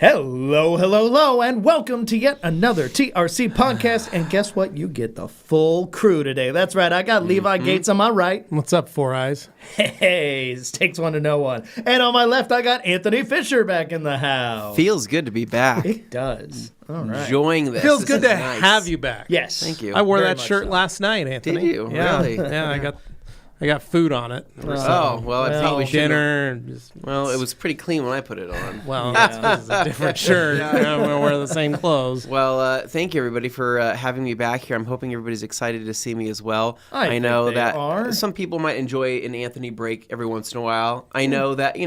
Hello, hello, hello, and welcome to yet another TRC podcast. And guess what? You get the full crew today. That's right. I got Levi Gates on my right. What's up, Four Eyes? Hey, this takes one to know one. And on my left, I got Anthony Fisher back in the house. Feels good to be back. It does. All right. Enjoying this. Feels good to nice. have you back. Yes. Thank you. I wore Very that much shirt so. last night, Anthony. Did you? Yeah. Really? Yeah, I got food on it. Oh, well, I probably should. Dinner. Just, Well, it was pretty clean when I put it on. well, this is a different shirt. I'm going to wear the same clothes. Well, thank you, everybody, for having me back here. I'm hoping everybody's excited to see me as well. I know think they that are. some people might enjoy an Anthony break every once in a while. I know that,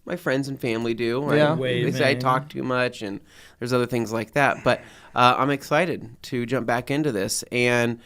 my friends and family do. Right? Yeah. They say I talk too much, and there's other things like that. But I'm excited to jump back into this. And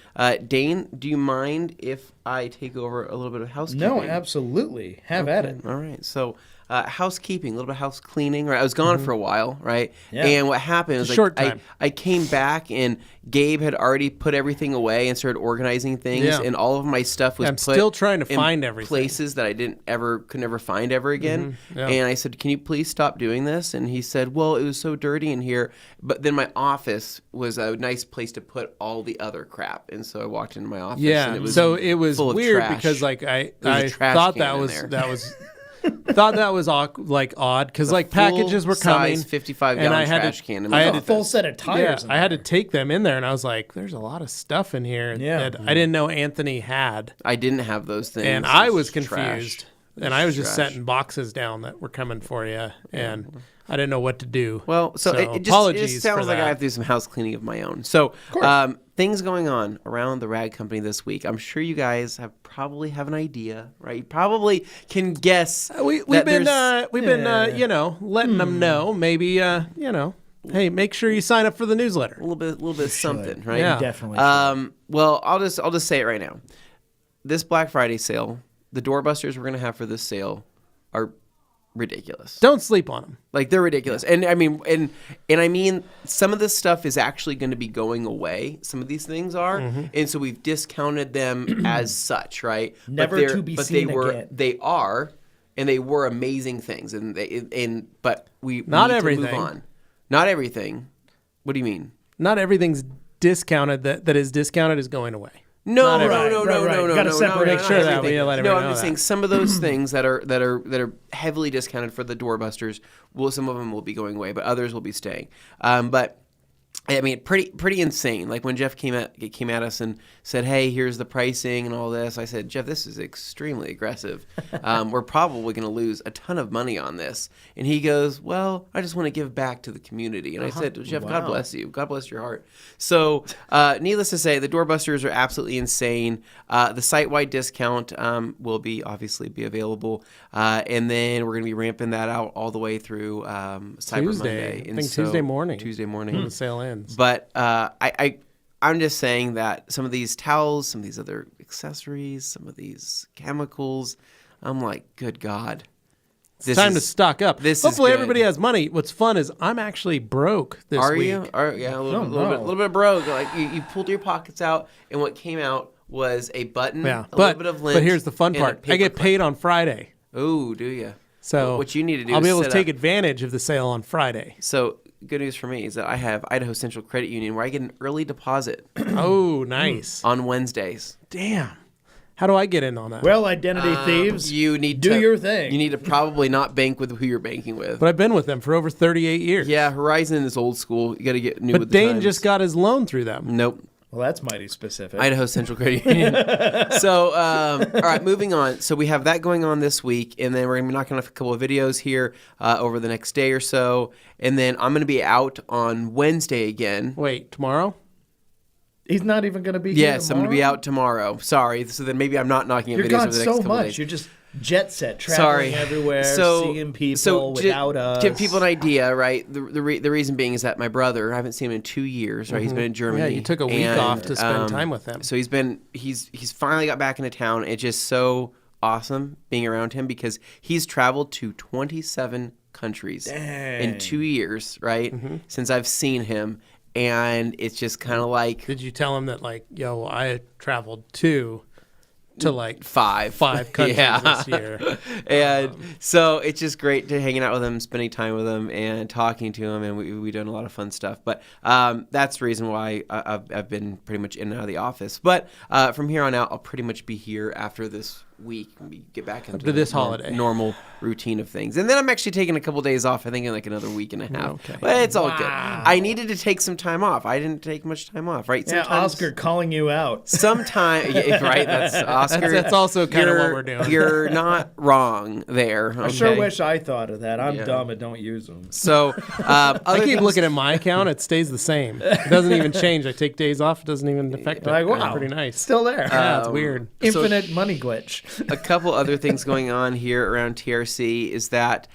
Dane, do you mind if I take over a little bit of housekeeping? No, absolutely. Have at it. All right. So housekeeping, a little bit of house cleaning. Right. I was gone for a while, right? Yeah. And what happened is Short time. I came back and Gabe had already put everything away and started organizing things, Yeah. and all of my stuff was I'm put still trying to in find everything. places that I could never find ever again. Yeah. And I said, "Can you please stop doing this?" And he said, "Well, it was so dirty in here." But then my office was a nice place to put all the other crap, and so I walked into my office. Yeah. And it was So it was full of weird trash. because like I was a trash thought can that in was there. thought that was odd because like packages were coming. Full-size 55 and gallon I had trash to, can. In I my had A office. full set of tires. I had to take them in there, and I was like, "There's a lot of stuff in here Yeah. that I didn't know Anthony had." I didn't have those things. And I was It's trash. confused. And I was just Trash. setting boxes down that were coming for you, and I didn't know what to do. Well, so it apologies just sounds for like that. I have to do some house cleaning of my own. So things going on around the rag company this week. I'm sure you guys probably have an idea, right? You probably can guess. We've that been there's letting them know. Maybe hey, make sure you sign up for the newsletter. a little bit of something, right? Yeah. Definitely. Well, I'll just say it right now. This Black Friday sale, the doorbusters we're gonna have for this sale are ridiculous. Don't sleep on them. Like, they're ridiculous. And I mean, I mean, some of this stuff is actually going to be going away. Some of these things are. And so we've discounted them as such, right? Never they're- to be but seen they were, again. They are, and they were amazing things. But we Not need everything. to move on. Not everything. What do you mean? Not everything's discounted. That is discounted is going away. No, Not no, everything. no, Right. no. Gotta separate. Make sure that we everything. let No, everyone I'm know just that. saying some of those things that are heavily discounted for the doorbusters. Well, some of them will be going away, but others will be staying. But I mean, pretty insane. Like when Jeff came at us and said, "Hey, here's the pricing and all this," I said, "Jeff, this is extremely aggressive. We're probably going to lose a ton of money on this." And he goes, "Well, I just want to give back to the community." And I said, "Jeff, God bless you. God bless your heart." So, needless to say, the doorbusters are absolutely insane. The site-wide discount will obviously be available, and then we're going to be ramping that out all the way through Cyber Monday. I think Tuesday morning. Tuesday morning. When the sale ends. But I'm just saying that some of these towels, some of these other accessories, some of these chemicals, I'm like, good God. It's time to stock up. this is Hopefully good. everybody has money. What's fun is I'm actually broke this Are week. you? Yeah, a little no. bit broke. Like you pulled your pockets out, and what came out was a button, Yeah, a little bit of lint. but here's the fun and a part. I paper get clip. paid on Friday. Oh, do you? So what you need to do I'll is be able to set take up- advantage of the sale on Friday. So good news for me is that I have Idaho Central Credit Union where I get an early deposit Oh, nice. on Wednesdays. Damn. How do I get in on that? well, identity thieves, You need do to your thing. You need to probably not bank with who you're banking with. But I've been with them for over 38 years. Yeah, Horizon is old school. You got to get new But with the Dane times. just got his loan through them. Nope. Well, that's mighty specific. Idaho Central Credit Union. So, all right, moving on. So we have that going on this week, and then we're going to be knocking off a couple of videos here over the next day or so. And then I'm going to be out on Wednesday again. Wait, tomorrow? He's not even going to be here Yes, I'm going to be tomorrow? out tomorrow. Sorry. So then maybe I'm not knocking out You're videos gone over the next so couple much. days. You're just jet set, traveling everywhere, seeing people without us. Give people an idea, right? The reason being is that my brother, I haven't seen him in 2 years, right? He's been in Germany. Yeah, you took a week and, off to spend time with him. So he's finally got back into town. It's just so awesome being around him because he's traveled to 27 countries in 2 years, right? Since I've seen him. And it's just kind of like... Did you tell him that, like, yo, I traveled to to like five countries this year. And so it's just great to hanging out with him, spending time with him, and talking to him, and we've done a lot of fun stuff. But that's the reason why I've been pretty much in and out of the office. But from here on out, I'll pretty much be here after this week and we get back into this holiday normal routine of things. And then I'm actually taking a couple days off, I think in like another week and a half. Okay. But it's all good. I needed to take some time off. I didn't take much time off, right? Yeah, Oscar calling you out. Sometime, right? That's Oscar. That's also kind of what we're doing. You're not wrong there. Okay? I sure wish I thought of that. I'm dumb and don't use them. So I keep looking at my account. It stays the same. It doesn't even change. I take days off. It doesn't even affect it. Like, wow. It's pretty nice. Still there. Yeah, it's weird. Infinite money glitch. A couple other things going on here around TRC is that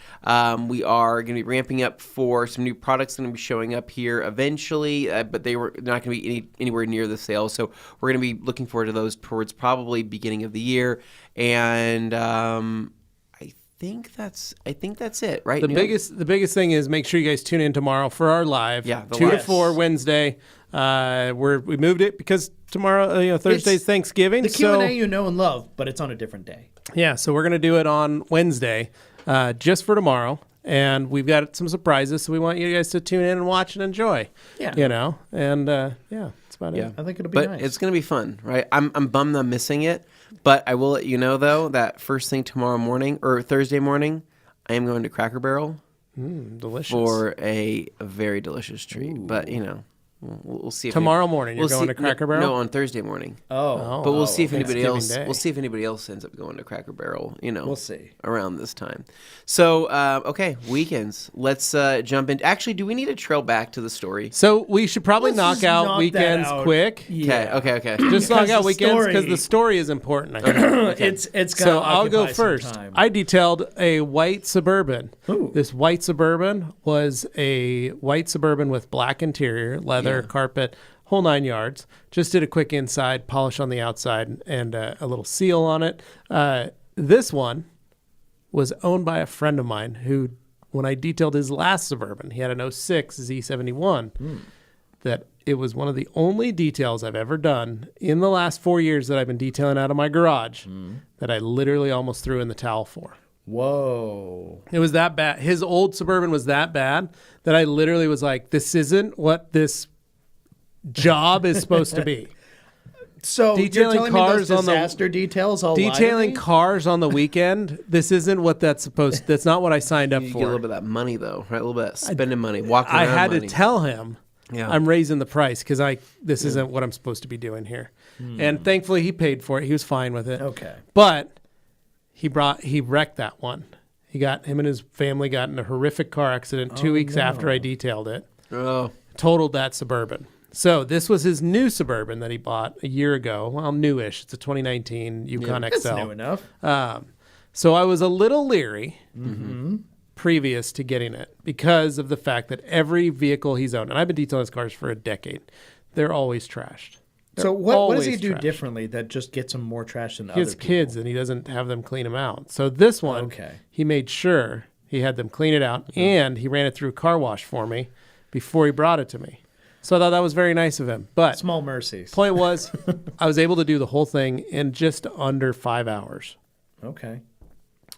we are going to be ramping up for some new products going to be showing up here eventually, but they're not going to be anywhere near the sale. So we're going to be looking forward to those towards probably beginning of the year. And I think that's it, right? The biggest thing is make sure you guys tune in tomorrow for our live. Yeah, 2 to 4 Wednesday. We moved it because tomorrow, Thursday's Thanksgiving. The Q&A you know and love, but it's on a different day. Yeah, so we're gonna do it on Wednesday, just for tomorrow, and we've got some surprises. So we want you guys to tune in and watch and enjoy. Yeah, and that's about it. I think it'll be nice. But it's gonna be fun, right? I'm bummed I'm missing it, but I will let you know though that first thing tomorrow morning or Thursday morning, I am going to Cracker Barrel. Delicious. For a very delicious treat. Ooh. But we'll see. Tomorrow morning, you're going to Cracker Barrel? No, on Thursday morning. But we'll see if anybody else. We'll see if anybody else ends up going to Cracker Barrel. We'll see around this time. So okay, weekends. Let's jump in. Actually, do we need to trail back to the story? So we should probably knock out weekends quick. Yeah. Okay. Just knock out weekends because the story is important. I think. Okay. It's so I'll go first. I detailed a white Suburban. Ooh. This white Suburban was a white Suburban with black interior, leather, carpet, whole 9 yards. Just did a quick inside polish on the outside and a little seal on it. This one was owned by a friend of mine who, when I detailed his last Suburban, he had an 06 Z71, that it was one of the only details I've ever done in the last 4 years that I've been detailing out of my garage that I literally almost threw in the towel for. Whoa. It was that bad. His old Suburban was that bad that I literally was like, this isn't what this job is supposed to be. So detailing you're telling cars me those on the disaster details all detailing cars on the weekend. This isn't what that's supposed. That's not what I signed up you for. Get a little bit of that money though, right? A little bit of spending money, walking around. I had money. to tell him, I'm raising the price because this isn't what I'm supposed to be doing here. And thankfully he paid for it. He was fine with it. Okay, but he wrecked that one. Him and his family got in a horrific car accident 2 weeks after I detailed it. Oh. Totaled that Suburban. So this was his new Suburban that he bought a year ago. Well, newish. It's a 2019 Yukon XL. That's new enough. So I was a little leery previous to getting it because of the fact that every vehicle he's owned, and I've been detailing his cars for a decade, they're always trashed. So what does he do differently that just gets him more trash than other people? He has kids and he doesn't have them clean them out. So this one, he made sure he had them clean it out and he ran it through a car wash for me before he brought it to me. So I thought that was very nice of him. But small mercies. Point was, I was able to do the whole thing in just under 5 hours. Okay.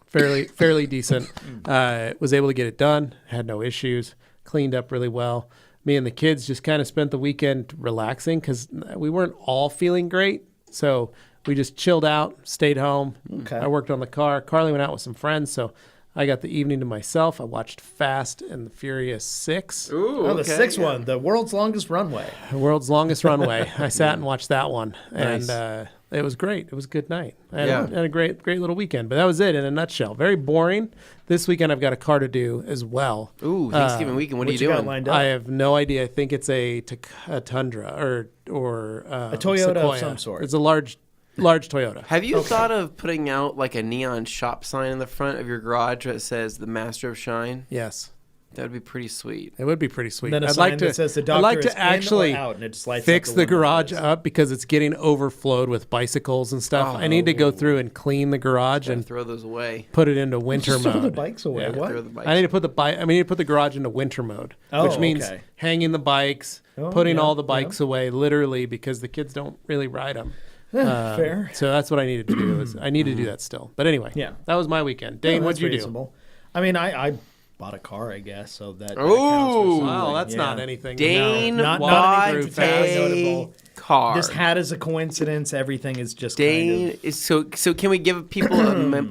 Fairly decent. Was able to get it done. Had no issues. Cleaned up really well. Me and the kids just kind of spent the weekend relaxing because we weren't all feeling great. So we just chilled out, stayed home. Okay. I worked on the car. Carly went out with some friends, so I got the evening to myself. I watched Fast and the Furious 6. Ooh, the sixth one, the world's longest runway. The world's longest runway. I sat and watched that one, and it was great. It was a good night. I had a great little weekend. But that was it in a nutshell. Very boring. This weekend I've got a car to do as well. Ooh, Thanksgiving weekend. What are you doing? Got lined up? I have no idea. I think it's a Tundra or a Toyota Sequoia. of some sort. It's a large Toyota. Have you thought of putting out like a neon shop sign in the front of your garage that says "The Master of Shine"? Yes. That would be pretty sweet. It would be pretty sweet. Then a I'd sign like that says the doctor I'd like is to actually in or out, and it just lights fix up the one garage that is. up because it's getting overflowed with bicycles and stuff. I need to go through and clean the garage and throw those away. put it into winter mode. Throw the bikes away. Yeah. What? Throw the bikes I need to put the garage into winter mode, which means hanging the bikes, putting all the bikes away, literally, because the kids don't really ride them. Fair. So that's what I needed to do. I need to do that still. But anyway, Yeah. that was my weekend. Dane, Yeah, what'd that's you do? reasonable. I mean, I bought a car, I guess, so that counts for Ooh. something. Wow, that's Yeah. not anything. Dane Not bought anything grew particularly fast. notable. car. This hat is a coincidence. Everything is just Dane kind of... is so. Can we give people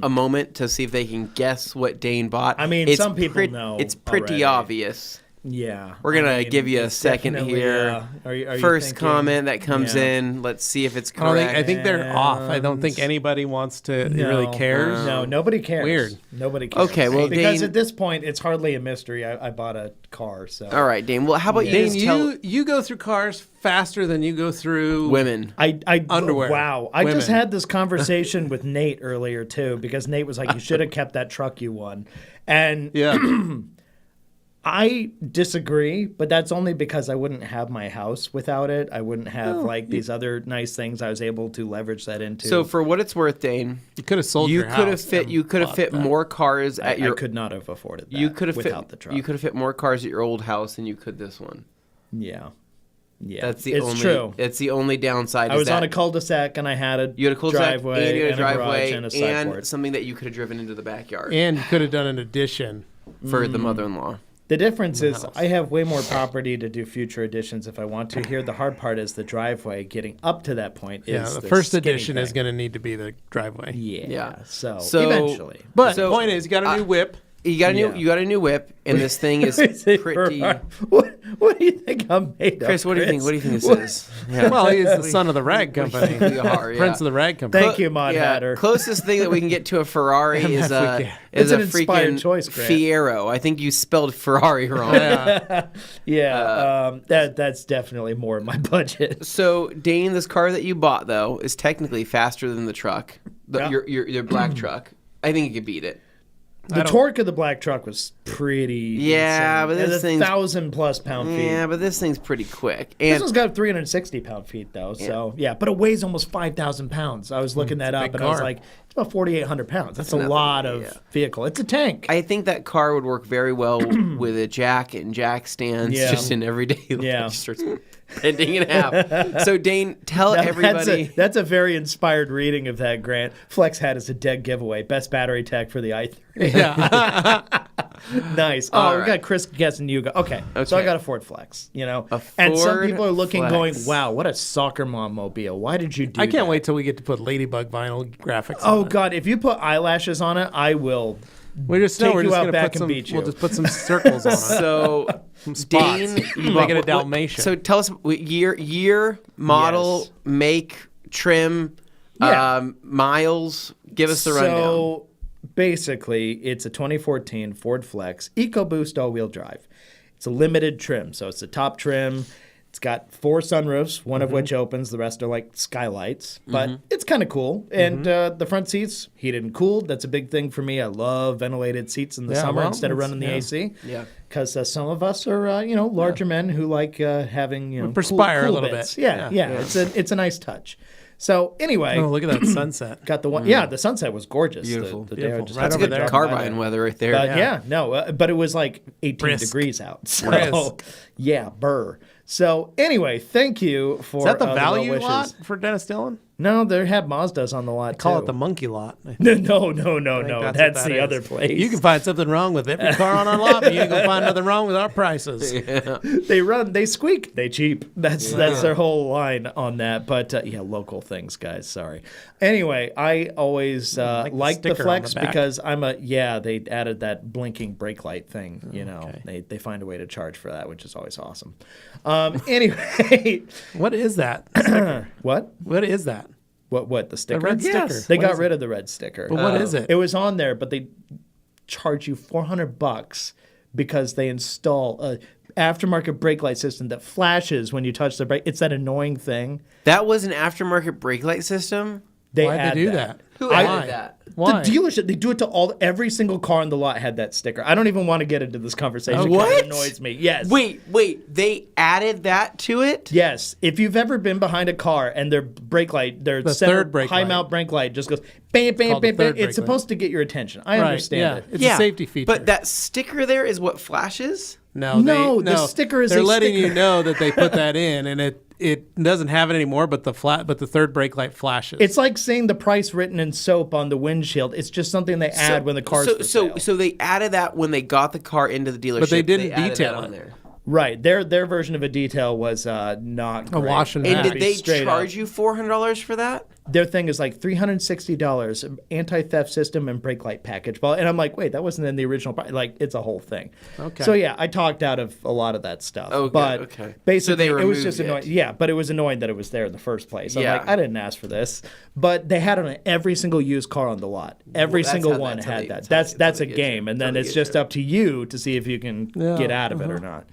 a moment to see if they can guess what Dane bought? I mean, It's some people know It's pretty already. obvious. Yeah. We're gonna I mean, give you a it's second definitely, here. Are you First thinking- comment that comes Yeah. in. Let's see if it's I don't correct. think, I think they're off. I don't think anybody wants to really cares. No, nobody cares. Weird. Nobody cares. Okay, well, because Dane- at this point, it's hardly a mystery. I bought a car, so All right, Dane. Well, how about you Dane, just tell you go through cars faster than you go through women? I Underwear. Wow, I just Women. had this conversation with Nate earlier too, because Nate was like, "You should have kept that truck you won," and Yeah. I disagree, but that's only because I wouldn't have my house without it. I wouldn't have these other nice things I was able to leverage that into. So for what it's worth, Dane, You could have sold you your could have house fit. and You could have bought fit that. more cars at I your. could not have afforded that. You could have without fit. the truck. You could have fit more cars at your old house than you could this one. Yeah. That's the it's only. true. It's the only downside. I is was on that a cul-de-sac and I had a You had a cul-de-sac driveway and you had a garage driveway and a sideboard. something that you could have driven into the backyard And you could have done an addition. for the mother-in-law. The difference is house. I have way more property to do future additions if I want to. Here, the hard part is the driveway. Getting up to that point is Yeah, the the first skinny addition is thing. going to need to be the driveway. Yeah. Yeah. So, So- eventually. But So, the point is, you got a new whip. You got a new. Yeah. You got a new whip, and this thing is Is it pretty. Ferrari? What do you think I'm made Chris, of? what do you think? Chris? What do you think this is? Yeah. Well, he's the son of the rag company. We are, yeah. Prince of the rag company. Thank you, Mod Hatter. Closest thing that we can get to a Ferrari is if we a can. It's is an a inspired freaking choice, Grant. Fiero. I think you spelled Ferrari wrong. Yeah. Yeah, that's definitely more in my budget. So Dane, this car that you bought though is technically faster than the truck, Yeah. your black truck. I think you could beat it. The torque of the black truck was pretty. Yeah, insane. but this It's thing's- 1,000+ pound feet. Yeah, but this thing's pretty quick. This And one's got 360 pound feet though, so yeah, but it weighs almost 5,000 pounds. I was looking that up big and I was car. like, it's about 4,800 pounds. That's a nothing, lot of yeah. vehicle. It's a tank. I think that car would work very well with a jack and jack stands, Yeah. just in everyday life. Yeah. It just starts bending in half. So Dane, tell Now, everybody. that's a very inspired reading of that, Grant. Flex hat is a dead giveaway. Best battery tech for the i3. Yeah. Nice. All Oh, we right. got Chris guessing you. Okay. So I Okay. got a Ford Flex, you know. A And some Ford people are looking Flex. going, wow, what a soccer mom mobile. Why did you do I that? can't wait till we get to put ladybug vinyl graphics Oh, on it. God. If you put eyelashes on it, I will. We're just, take we're you just out gonna back put and some, beat you. We'll just put some circles on it. So spots. Dane, you Make it a bought- Dalmatian. So tell us what year, model, Yes. make, trim, Yeah. miles. Give us the rundown. So basically, it's a 2014 Ford Flex EcoBoost all-wheel drive. It's a limited trim, so it's the top trim. It's got 4 sunroofs, one of which opens. The rest are like skylights, but it's kind of cool. And the front seats, heated and cooled. That's a big thing for me. I love ventilated seats in the Yeah, summer well, instead of it's- running the yeah. AC. Yeah. Because some of us are, larger men who like having, perspire cool a little bits. bit. Yeah. It's a nice touch. So anyway, Oh, look at that sunset. got the one. Yeah, the sunset was gorgeous. Beautiful. The day I Beautiful. just Right That's over good there. car by buying there. weather right there. But but it was like 18 Brisk. degrees out. So Brisk. yeah, burr. So anyway, thank you for Is that the well value wishes. lot for Dennis Dillon? No, they have Mazdas on the lot Call too. it the monkey lot. No. That's That's what the that other is. place. You can find something wrong with every car on our lot, but you ain't gonna find nothing wrong with our prices. They squeak, they cheap. That's their whole line on that. But local things, guys. Sorry. Anyway, I always Like the like the sticker on Flex the back. because they added that blinking brake light thing. You know, Okay. they find a way to charge for that, which is always awesome. Anyway, What is that? what? What is that? What the sticker? red Yes. sticker. They What got is rid of the red sticker. But what is it? It was on there, but they charge you $400 because they install a aftermarket brake light system that flashes when you touch the brake. It's that annoying thing. That was an aftermarket brake light system. They Why'd add they do that? Who I- added that? Why? The dealership, they do it to every single car in the lot had that sticker. I don't even want to get into this conversation. 'cause What? It annoys me. Yes. Wait, they added that to it? Yes. If you've ever been behind a car and their brake light, their The center third brake high light. mount brake light just goes bam, bam, called the bam, bam. third brake It's supposed to get your attention. I Right, understand yeah. it. It's a safety feature. But that sticker there is what flashes? No, the sticker is They're a letting sticker. you know that they put that in, and it doesn't have it anymore. But the third brake light flashes. It's like seeing the price written in soap on the windshield. It's just something they add when the car's for sale. So they added that when they got the car into the dealership. But they didn't added detail that it. on there. Right. Their version of a detail was not great. wash and And vac. did they Straight charge up. you $400 for that? Their thing is like $360, anti-theft system and brake light package. Well, and I'm like, wait, that wasn't in the original price. Like, it's a whole thing. Okay. So yeah, I talked out of a lot of that stuff. Okay, but okay. basically, So they it was removed just annoying. it. Yeah, but it was annoying that it was there in the first place. I'm Yeah. like, I didn't ask for this. But they had it on every single used car on the lot. Every Well, single that's how- one that's how had they- that. that's That's how a they get you. game, and That's then how it's they just get you. up to you to see if you can Yeah, get out of it or not.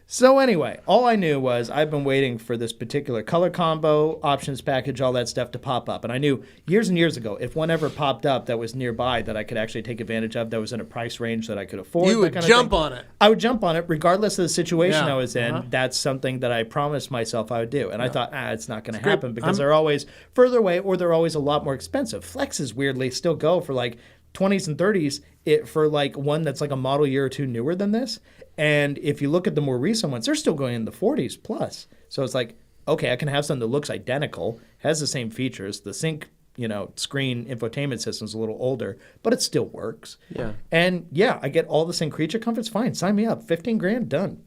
So anyway, all I knew was I've been waiting for this particular color combo, options package, all that stuff to pop up. And I knew years and years ago, if one ever popped up that was nearby that I could actually take advantage of, that was in a price range that I could afford. You that would kind of jump thing, on it. I would jump on it regardless of the situation Yeah, I was in. That's something that I promised myself I would do. And I thought, it's not going to great. happen because they're always further away or they're always a lot more expensive. Flexes weirdly still go for like 20s and 30s for like one that's like a model year or two newer than this. And if you look at the more recent ones, they're still going in the 40s plus. So it's like, okay, I can have something that looks identical, has the same features. The sync, screen infotainment system's a little older, but it still works. Yeah. And yeah, I get all the same creature comforts. Fine, sign me up. 15 grand, done.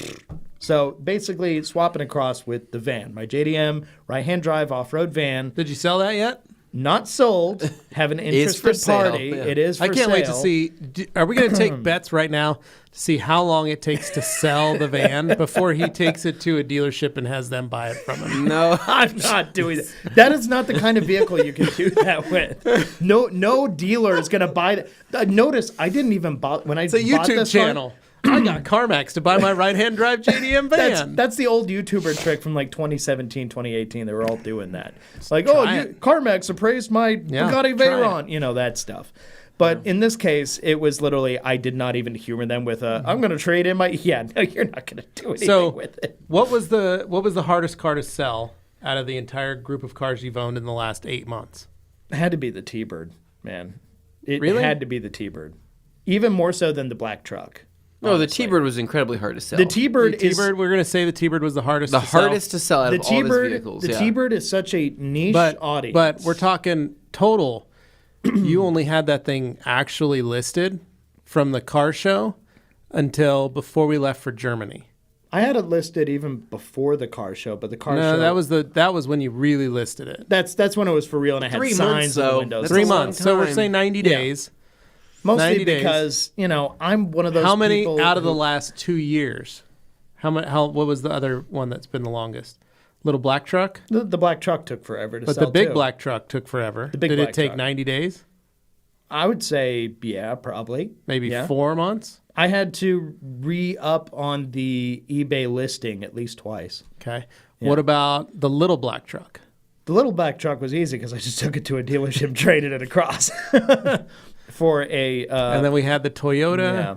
So basically swapping across with the van, my JDM right-hand drive off-road van. Did you sell that yet? Not sold. Have an Is for interested sale, party. yeah. It is for I can't sale. wait to see. Are we going to take bets right now to see how long it takes to sell the van before he takes it to a dealership and has them buy it from him? No. I'm not doing that. That is not the kind of vehicle you can do that with. No dealer is going to buy that. Notice I didn't even buy when I It's a bought YouTube this car- channel. I got CarMax to buy my right-hand drive JDM van. That's the old YouTuber trick from like 2017, 2018. They were all doing that. It's like, try it. CarMax appraised my Bugatti try Veyron, that stuff. But in this case, it was literally, I did not even humor them with I'm going to trade in my, no, you're not going to do anything with it. What was the hardest car to sell out of the entire group of cars you've owned in the last 8 months? It had to be the T-Bird, man. It Really? had to be the T-Bird. Even more so than the black truck. No, the honestly. T-Bird was incredibly hard to sell. The T-Bird The T-Bird, we're going to say the T-Bird was the hardest the to sell. hardest to sell out the of all these T-Bird, vehicles. the yeah. T-Bird is such a niche audience. But we're talking total. You only had that thing actually listed from the car show until before we left for Germany. I had it listed even before the car show, but the car show. No, that was when you really listed it. That's when it was for real, and I had 3 signs months, in the though. windows. That's 3 a long months. So we're time. saying 90 days. Mostly 90 days. because I'm one of those. How many people out of the who- last 2 years? What was the other one that's been the longest? Little black truck? The black truck took forever to But sell. the big too. black truck took forever. The big Did it black take truck. 90 days? I would say, yeah, probably. Maybe Yeah. 4 months? I had to re-up on the eBay listing at least twice. Okay. What about the little black truck? The little black truck was easy because I just took it to a dealership, traded it across for a. And then we had the Toyota. yeah.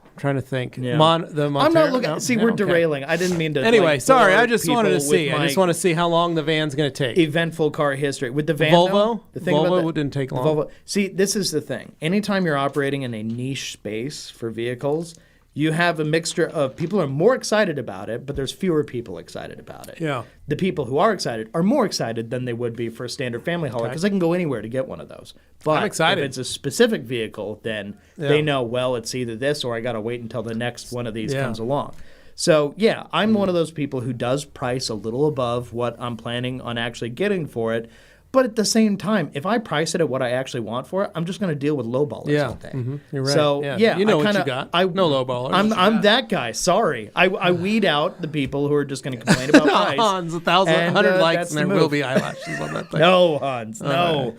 I'm trying to think. Yeah. The Montero. I'm not looking. No? See, Yeah, we're okay. derailing. I didn't mean to. Anyway, sorry. I just wanted to people see. with I just my want to see how long the van's going to take. eventful car history with the van. Volvo? though, the thing Volvo about the, didn't take the long. Volvo. See, this is the thing. Anytime you're operating in a niche space for vehicles, you have a mixture of people are more excited about it, but there's fewer people excited about it. Yeah. The people who are excited are more excited than they would be for a standard family hauler because they can go anywhere to get one of those. But I'm excited. if it's a specific vehicle, then they know, well, it's either this or I got to wait until the next one of these Yeah. comes along. So, yeah, I'm one of those people who does price a little above what I'm planning on actually getting for it. But at the same time, if I price it at what I actually want for it, I'm just going to deal with lowballers Yeah. all day. You're right. So, Yeah. You know what you got. I, No lowballers. I'm that guy. Sorry. I weed out the people who are just going to complain about price. Hans, 1,000, And, 100 likes, that's and the there will move. be eyelashes on that thing. No, Hans, no.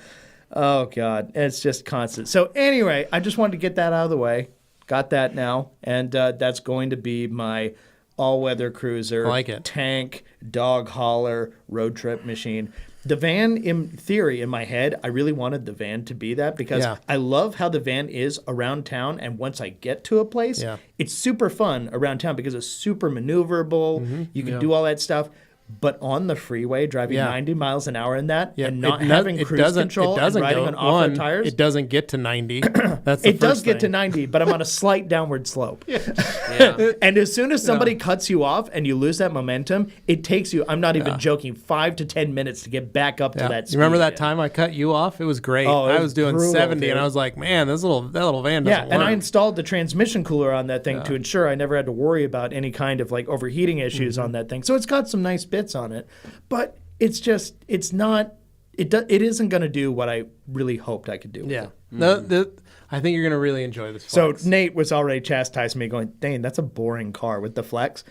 Oh, God. It's just constant. So, anyway, I just wanted to get that out of the way. Got that now. And that's going to be my all-weather cruiser, I like it. tank, dog hauler, road trip machine. The van, in theory, in my head, I really wanted the van to be that because Yeah. I love how the van is around town. And once I get to a place, Yeah. it's super fun around town because it's super maneuverable. You can do all that stuff. But on the freeway, driving 90 miles an hour in that and not It having it cruise doesn't- control it doesn't and riding go- on off-road one, tires, It doesn't get to 90. That's the it does first get to thing. 90, but I'm on a slight downward slope. Yeah. And as soon as somebody cuts you off and you lose that momentum, it takes you, I'm not even joking, 5 to 10 minutes to get back up to that speed. You remember that again. time I cut you off? It was great. Oh, it I was was doing brutal, 70, dude. and I was like, man, that little van doesn't Yeah, and I work. installed the transmission cooler on that thing to ensure I never had to worry about any kind of like overheating issues on that thing. So it's got some nice bits on it, but it's just it isn't going to do what I really hoped I could do. With Yeah. it. I think you're going to really enjoy this So Flex. Nate was already chastising me, going, "Dane, that's a boring car with the Flex."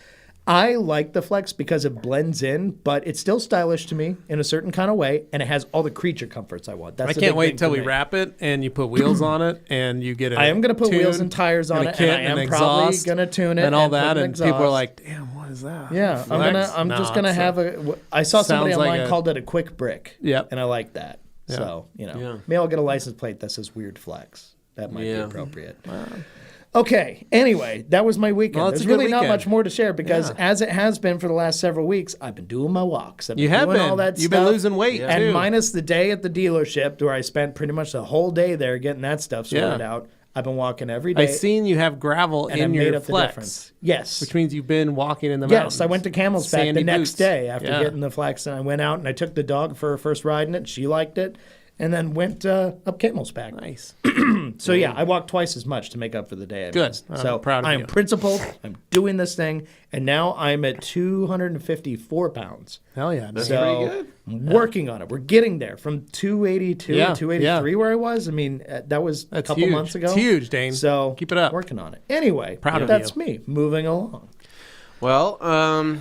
I like the Flex because it blends in, but it's still stylish to me in a certain kind of way, and it has all the creature comforts I want. That's I the can't big wait thing until for we me. wrap it and you put wheels on it and you get it. I am going to put wheels tuned, and tires on and a it, kit and I am an probably exhaust going to tune it and all put that. an And people are exhaust. like, "Damn, what is that?" Yeah, Flex? I'm just No, gonna it's have a. I saw somebody sounds like online a- called it a quick brick. Yep. And I like that. Yeah. So Yeah. maybe I'll get a license plate that says Weird Flex. That might be Yeah. appropriate. Okay. Anyway, that was my weekend. Well, it's There's a good really not weekend. much more to share because, Yeah. as it has been for the last several weeks, I've been doing my walks. I've been You have doing been. all that You've stuff. been losing weight Yeah. too. And minus the day at the dealership where I spent pretty much the whole day there getting that stuff sorted Yeah. out. I've been walking every day. I seen you have gravel and I in made your up the Flex, difference. Yes. which means you've been walking in the mountains. Yes, I went to Camel's Back Sandy the next boots. day after Yeah. getting the Flex, and I went out and I took the dog for her first ride in it. She liked it, and then went up Camel's Back. Nice. So yeah, I walked twice as much to make up for the day. I Good. missed. I'm So proud of I'm you. principled. I'm doing this thing, and now I'm at 254 pounds. Hell yeah. dude. So pretty good. I'm working on it. We're getting there from 282 Yeah, to 283 where I was. I mean, that was a That's couple huge. months ago. It's huge, Dane. So Keep it up. Working on it. Anyway, Proud of that's you. me moving along. Well,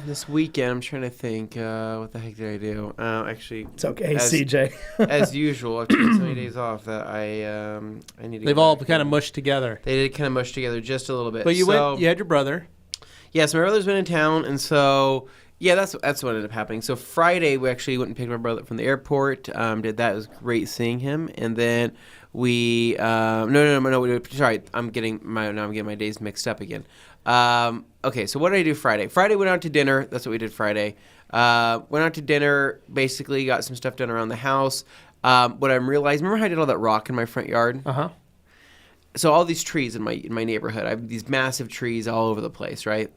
this weekend I'm trying to think. What the heck did I do? Actually, It's okay, as, CJ. as usual, I've taken so many days off that I need to. They've go all back kind of and- mushed together. They did kind of mush together just a little bit. But you so, went. You had your brother. Yeah, so my brother's been in town, and so yeah, that's what ended up happening. So Friday we actually went and picked my brother up from the airport. Did that. It was great seeing him, and then we no. Sorry, I'm getting my days mixed up again. Okay, so what did I do Friday? Friday went out to dinner. That's what we did Friday. Went out to dinner. Basically, got some stuff done around the house. What I'm realizing, remember how I did all that rock in my front yard? Uh-huh. So all these trees in my neighborhood, I have these massive trees all over the place, right?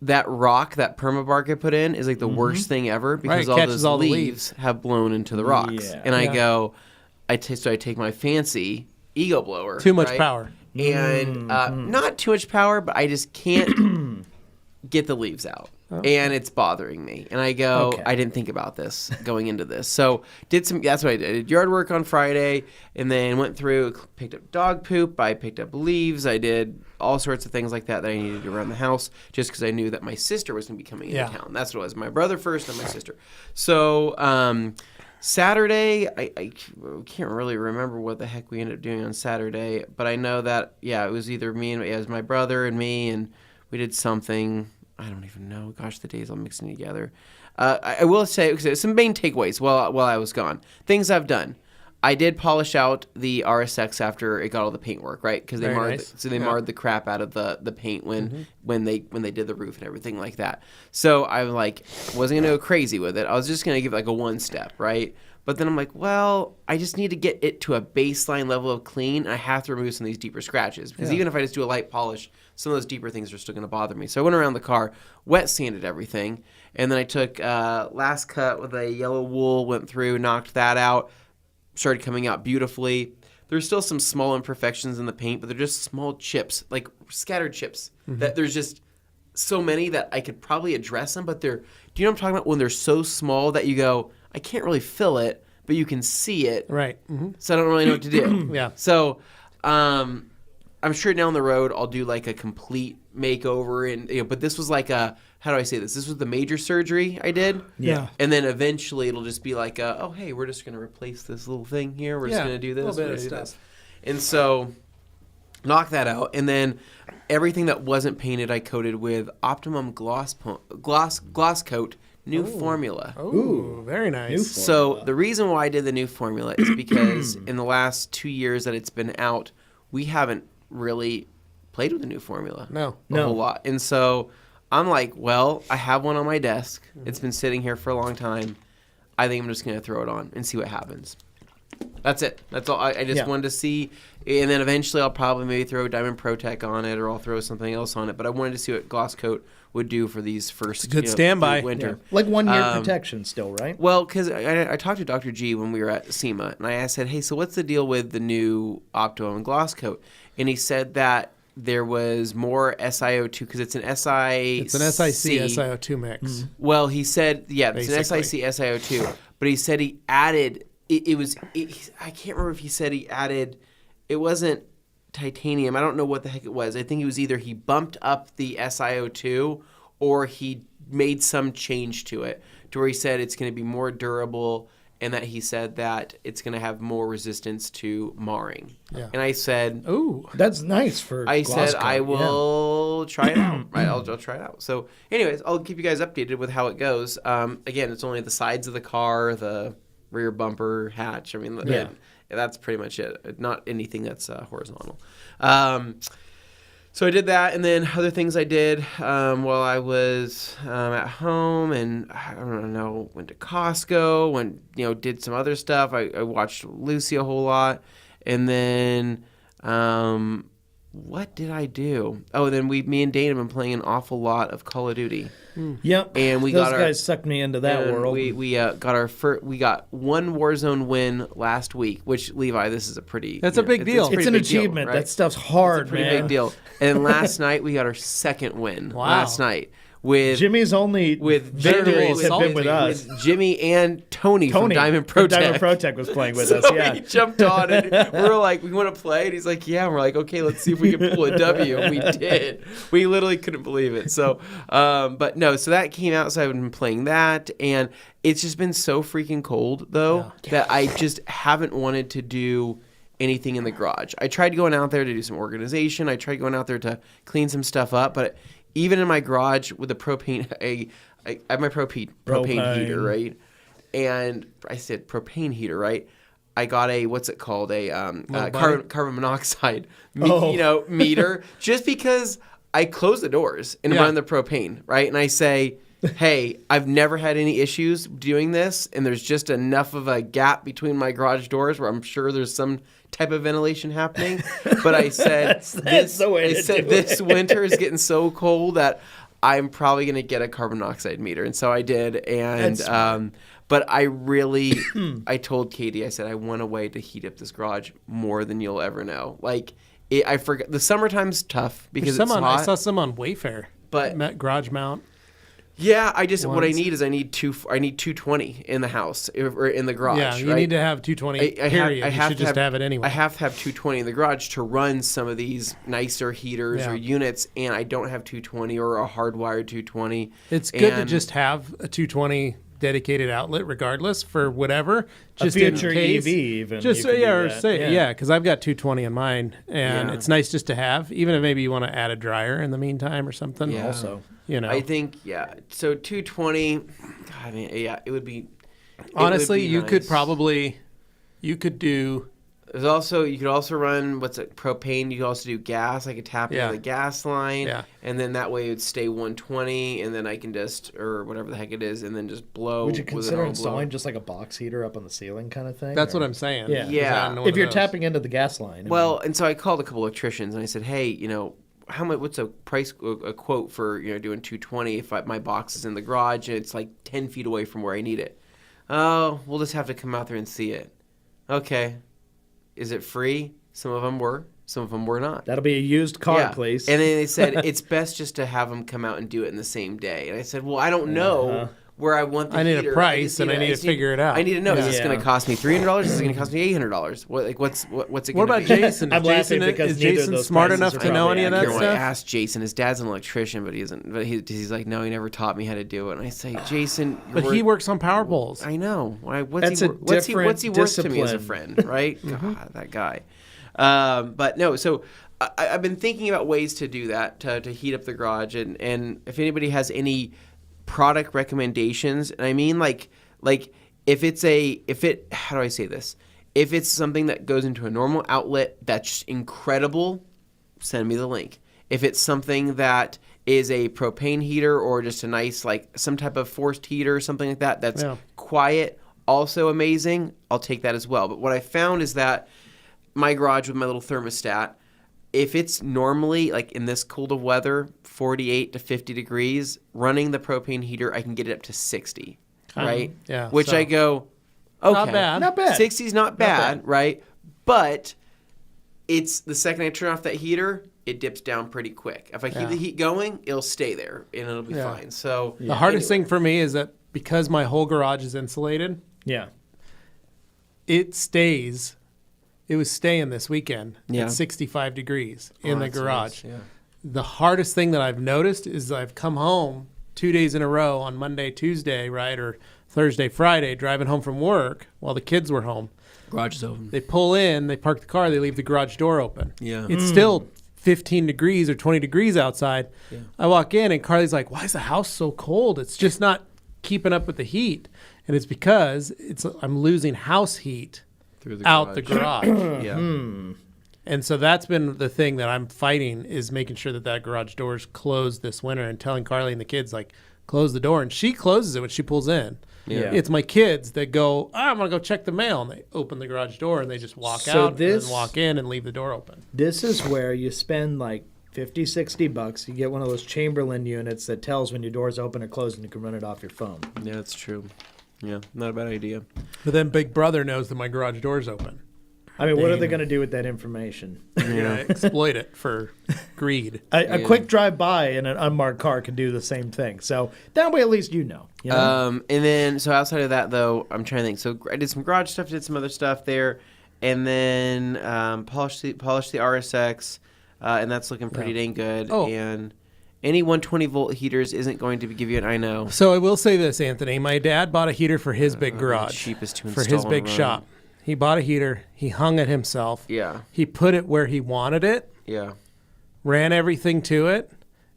That rock, that permabark I put in, is like the worst thing ever because it all catches those all the leaves have blown into the rocks. Yeah. And I Yeah. go, I take my fancy ego blower. Too much right? power. And not too much power, but I just can't get the leaves out. And it's bothering me. And I go, Okay. I didn't think about this going into this. So that's what I did. I did yard work on Friday and then went through, picked up dog poop. I picked up leaves. I did all sorts of things like that I needed to around the house just because I knew that my sister was going to be coming into town. That's what it was. My brother first and my sister. So Saturday, I can't really remember what the heck we ended up doing on Saturday, but I know that, yeah, it was either it was my brother and me, and we did something. I don't even know. Gosh, the days all mixing together. I will say some main takeaways while I was gone. Things I've done. I did polish out the RSX after it got all the paint work, right? Because they Very marred, nice. marred the crap out of the paint when they did the roof and everything like that. So I'm like, wasn't gonna go crazy with it. I was just gonna give it like a one step, right? But then I'm like, well, I just need to get it to a baseline level of clean. And I have to remove some of these deeper scratches because even if I just do a light polish, some of those deeper things are still going to bother me. So I went around the car, wet sanded everything, and then I took last cut with a yellow wool, went through, knocked that out, started coming out beautifully. There's still some small imperfections in the paint, but they're just small chips, like scattered chips. That there's just so many that I could probably address them, but do you know what I'm talking about? When they're so small that you go, I can't really fill it, but you can see it. Right. Mm-hmm. So I don't really know what to do. Yeah. So I'm sure down the road I'll do like a complete makeover, and but this was like how do I say this? This was the major surgery I did. Yeah. And then eventually it'll just be like, oh hey, we're just gonna replace this little thing here. We're just gonna do this. little bit We're of gonna do stuff. this. And so knock that out, and then everything that wasn't painted I coated with Optimum gloss coat new formula. Ooh, very nice. So the reason why I did the new formula is because in the last 2 years that it's been out, we haven't really played with the new formula. No. A whole lot. And so I'm like, well, I have one on my desk. It's been sitting here for a long time. I think I'm just going to throw it on and see what happens. That's it. That's all. I just wanted to see. And then eventually I'll probably maybe throw Diamond Protec on it, or I'll throw something else on it. But I wanted to see what Gloss Coat would do for these first good standby. winter. Like 1 year protection still, right? Well, because I talked to Dr. G when we were at SEMA, and I said, hey, so what's the deal with the new Opto and Gloss Coat? And he said that there was more SiO2 because it's an SiC. It's an SiC SiO2 mix. Mm-hmm. Well, he said, it's an SiC SiO2, but he said he added. I can't remember if he said he added. It wasn't titanium. I don't know what the heck it was. I think it was either he bumped up the SiO2 or he made some change to it to where he said it's going to be more durable, and that he said that it's going to have more resistance to marring. Yeah. And I said, "Ooh, that's nice for." I said I will try it out. Right, I'll try it out. So, anyways, I'll keep you guys updated with how it goes. Again, it's only the sides of the car, the rear bumper, hatch. I mean, that's pretty much it. Not anything that's horizontal. So I did that, and then other things I did while I was at home, and I don't know, went to Costco, did some other stuff. I watched Lucy a whole lot, and then what did I do? Oh, then me and Dane have been playing an awful lot of Call of Duty. Yep, and those guys sucked me into that world. We got one Warzone win last week, which Levi, this is a pretty. That's a big deal. It's an achievement. Deal, right? That stuff's hard, it's a pretty big deal. And last night we got our second win. Wow. Last night. With Jimmy's only victories have been with us. With Jimmy and Tony from Diamond Protec. Diamond Protec was playing with us, yeah. He jumped on and we were like, we want to play? And he's like, yeah. And we're like, okay, let's see if we can pull a W. And we did. We literally couldn't believe it. So, but no, so that came out. So I've been playing that. And it's just been so freaking cold, though, that I just haven't wanted to do anything in the garage. I tried going out there to do some organization. I tried going out there to clean some stuff up. But even in my garage with the propane, I have my propane heater, right? And I said propane heater, right? I got a, what's it called? A carbon monoxide meter, just because I close the doors and run the propane, right? And I say, hey, I've never had any issues doing this, and there's just enough of a gap between my garage doors where I'm sure there's some type of ventilation happening. But I said, this winter is getting so cold that I'm probably going to get a carbon monoxide meter. And so I did. And but I really, I told Katie, I said, I want a way to heat up this garage more than you'll ever know. Like, I forgot. The summertime's tough because it's hot. I saw some on Wayfair. But garage mount. Yeah, what I need is I need 220 in the house or in the garage. Yeah, you need to have 220. I should just have it anyway. I have to have 220 in the garage to run some of these nicer heaters or units, and I don't have 220 or a hardwired 220. It's good to just have a 220 dedicated outlet, regardless for whatever. Just a future in case, EV, even. Just because I've got 220 in mine, and it's nice just to have, even if maybe you want to add a dryer in the meantime or something. Yeah. Also, I think So 220. I mean, it would be. Honestly, you could do. You could also run propane. You could also do gas. I could tap into the gas line, and then that way it would stay 120, and then I can just, or whatever the heck it is, and then just blow. Would you consider installing just like a box heater up on the ceiling kind of thing? That's what I'm saying. Yeah. If you're tapping into the gas line. And so I called a couple electricians and I said, hey, how much? What's a price? A quote for doing 220 if my box is in the garage and it's like 10 feet away from where I need it? Oh, we'll just have to come out there and see it. Okay. Is it free? Some of them were. Some of them were not. That'll be a used car place. And then they said, it's best just to have them come out and do it in the same day. And I said, well, I don't know where I want the heater. I need a price, and I need to figure it out. I need to know. Is this going to cost me $300? Is it going to cost me $800? What's it going to be? What about Jason? I'm laughing because is Jason smart enough to know any of that stuff? I asked Jason. His dad's an electrician, but he isn't. But he's like, no, he never taught me how to do it. And I say, Jason, but he works on power poles. I know. What's he worth to me as a friend, right? God, that guy. But no, so I've been thinking about ways to do that, to heat up the garage, and if anybody has any product recommendations, and I mean like if how do I say this? If it's something that goes into a normal outlet that's incredible, send me the link. If it's something that is a propane heater or just a nice, like some type of forced heater or something like that, that's quiet, also amazing, I'll take that as well. But what I found is that my garage with my little thermostat, if it's normally, like in this cold of weather, 48 to 50 degrees, running the propane heater, I can get it up to 60, right? Yeah. Which I go, okay. Not bad. Not bad. 60's not bad, right? But it's the second I turn off that heater, it dips down pretty quick. If I keep the heat going, it'll stay there and it'll be fine. So the hardest thing for me is that because my whole garage is insulated, it stays. It was staying this weekend at 65 degrees in the garage. Nice. The hardest thing that I've noticed is I've come home 2 days in a row on Monday, Tuesday, right, or Thursday, Friday, driving home from work while the kids were home. Garage is open. They pull in, they park the car, they leave the garage door open. Yeah. It's still 15 degrees or 20 degrees outside. Yeah. I walk in and Carly's like, why is the house so cold? It's just not keeping up with the heat. And it's because I'm losing house heat out the garage. And so that's been the thing that I'm fighting, is making sure that garage door is closed this winter, and telling Carly and the kids, like, close the door. And she closes it when she pulls in. Yeah. It's my kids that go, I'm going to go check the mail. And they open the garage door and they just walk out and then walk in and leave the door open. This is where you spend like $50, $60. You get one of those Chamberlain units that tells when your door's open or closed, and you can run it off your phone. Yeah, that's true. Yeah, not a bad idea. But then Big Brother knows that my garage door's open. I mean, what are they going to do with that information? Exploit it for greed. A quick drive-by in an unmarked car can do the same thing. So that way, at least you know. And then, so outside of that, though, I'm trying to think. So I did some garage stuff, did some other stuff there, and then polished the RSX, and that's looking pretty dang good. Oh. And any 120-volt heaters isn't going to give you an I know. So I will say this, Anthony. My dad bought a heater for his big garage. Cheapest to for install his big shop. He bought a heater. He hung it himself. Yeah. He put it where he wanted it. Yeah. Ran everything to it,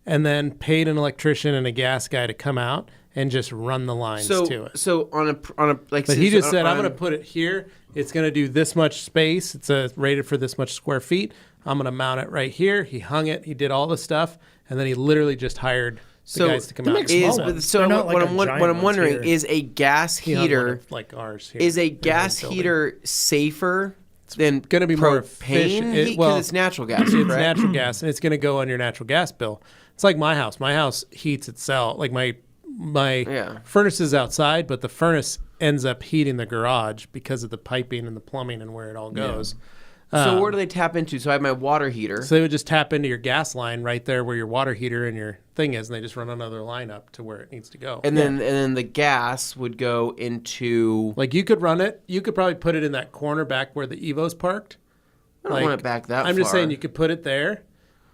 and then paid an electrician and a gas guy to come out and just run the lines to it. So on a like. But he just said, I'm going to put it here. It's going to do this much space. It's rated for this much square feet. I'm going to mount it right here. He hung it. He did all the stuff, and then he literally just hired the guys to come out. What I'm wondering is a gas heater like ours here. Is a gas heater safer than going to be more efficient because it's natural gas? It's natural gas, and it's going to go on your natural gas bill. It's like my house. My house heats itself. Like my furnace is outside, but the furnace ends up heating the garage because of the piping and the plumbing and where it all goes. Yeah. So where do they tap into? So I have my water heater. So they would just tap into your gas line right there where your water heater and your thing is, and they just run another line up to where it needs to go. And then the gas would go into... Like you could run it. You could probably put it in that corner back where the Evo's parked. I don't want it back that far. I'm just saying you could put it there.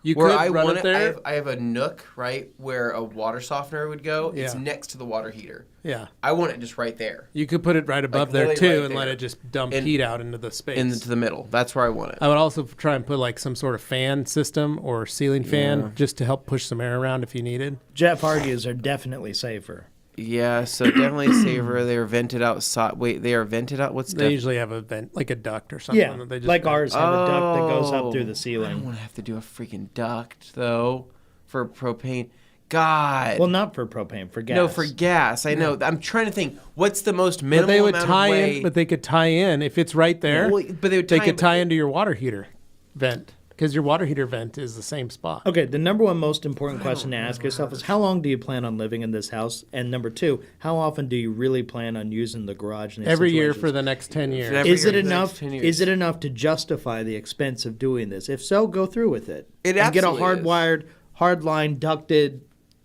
You where could I run want it there. I have a nook, right, where a water softener would go. It's next to the water heater. Yeah. I want it just right there. You could put it right above there, too, and let it just dump heat out into the space. Into the middle. That's where I want it. I would also try and put like some sort of fan system or ceiling fan just to help push some air around if you needed. Jeff argues are definitely safer. Yeah, so definitely safer. They are vented outside. Wait, they are vented out? They usually have a vent, like a duct or something. Yeah, they just like ours have a duct that goes up through the ceiling. I don't want to have to do a freaking duct, though, for propane. God. Well, not for propane, for gas. No, for gas. I know. I'm trying to think, what's the most minimal amount of way? But they could tie in, if it's right there, they could tie into your water heater vent. Because your water heater vent is the same spot. Okay, the number one most important question to ask yourself is how long do you plan on living in this house? And number two, how often do you really plan on using the garage in these Every situations? year for the next 10 years. Is it enough? Is it enough to justify the expense of doing this? If so, go through with it. And get a hardwired, hardline, ducted,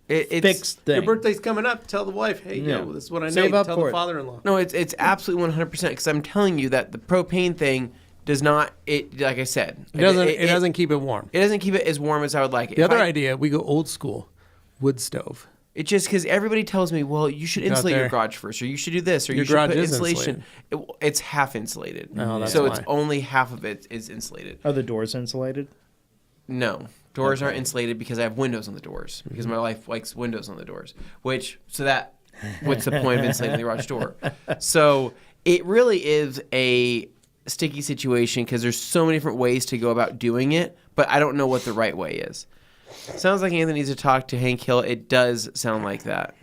fixed thing. Your birthday's coming up. Tell the wife, hey, this is what I need. Tell the father-in-law. No, it's absolutely 100%. Because I'm telling you that the propane thing does not, like I said, it doesn't keep it warm. It doesn't keep it as warm as I would like it. The other idea, we go old school, wood stove. It's just because everybody tells me, well, you should insulate your garage first, or you should do this, or you should put insulation. It's half insulated. Oh, that's so why. It's only half of it is insulated. Are the doors insulated? No. Doors aren't insulated because I have windows on the doors, because my wife likes windows on the doors. What's the point of insulating the garage door? So it really is a sticky situation because there's so many different ways to go about doing it, but I don't know what the right way is. Sounds like Anthony needs to talk to Hank Hill. It does sound like that.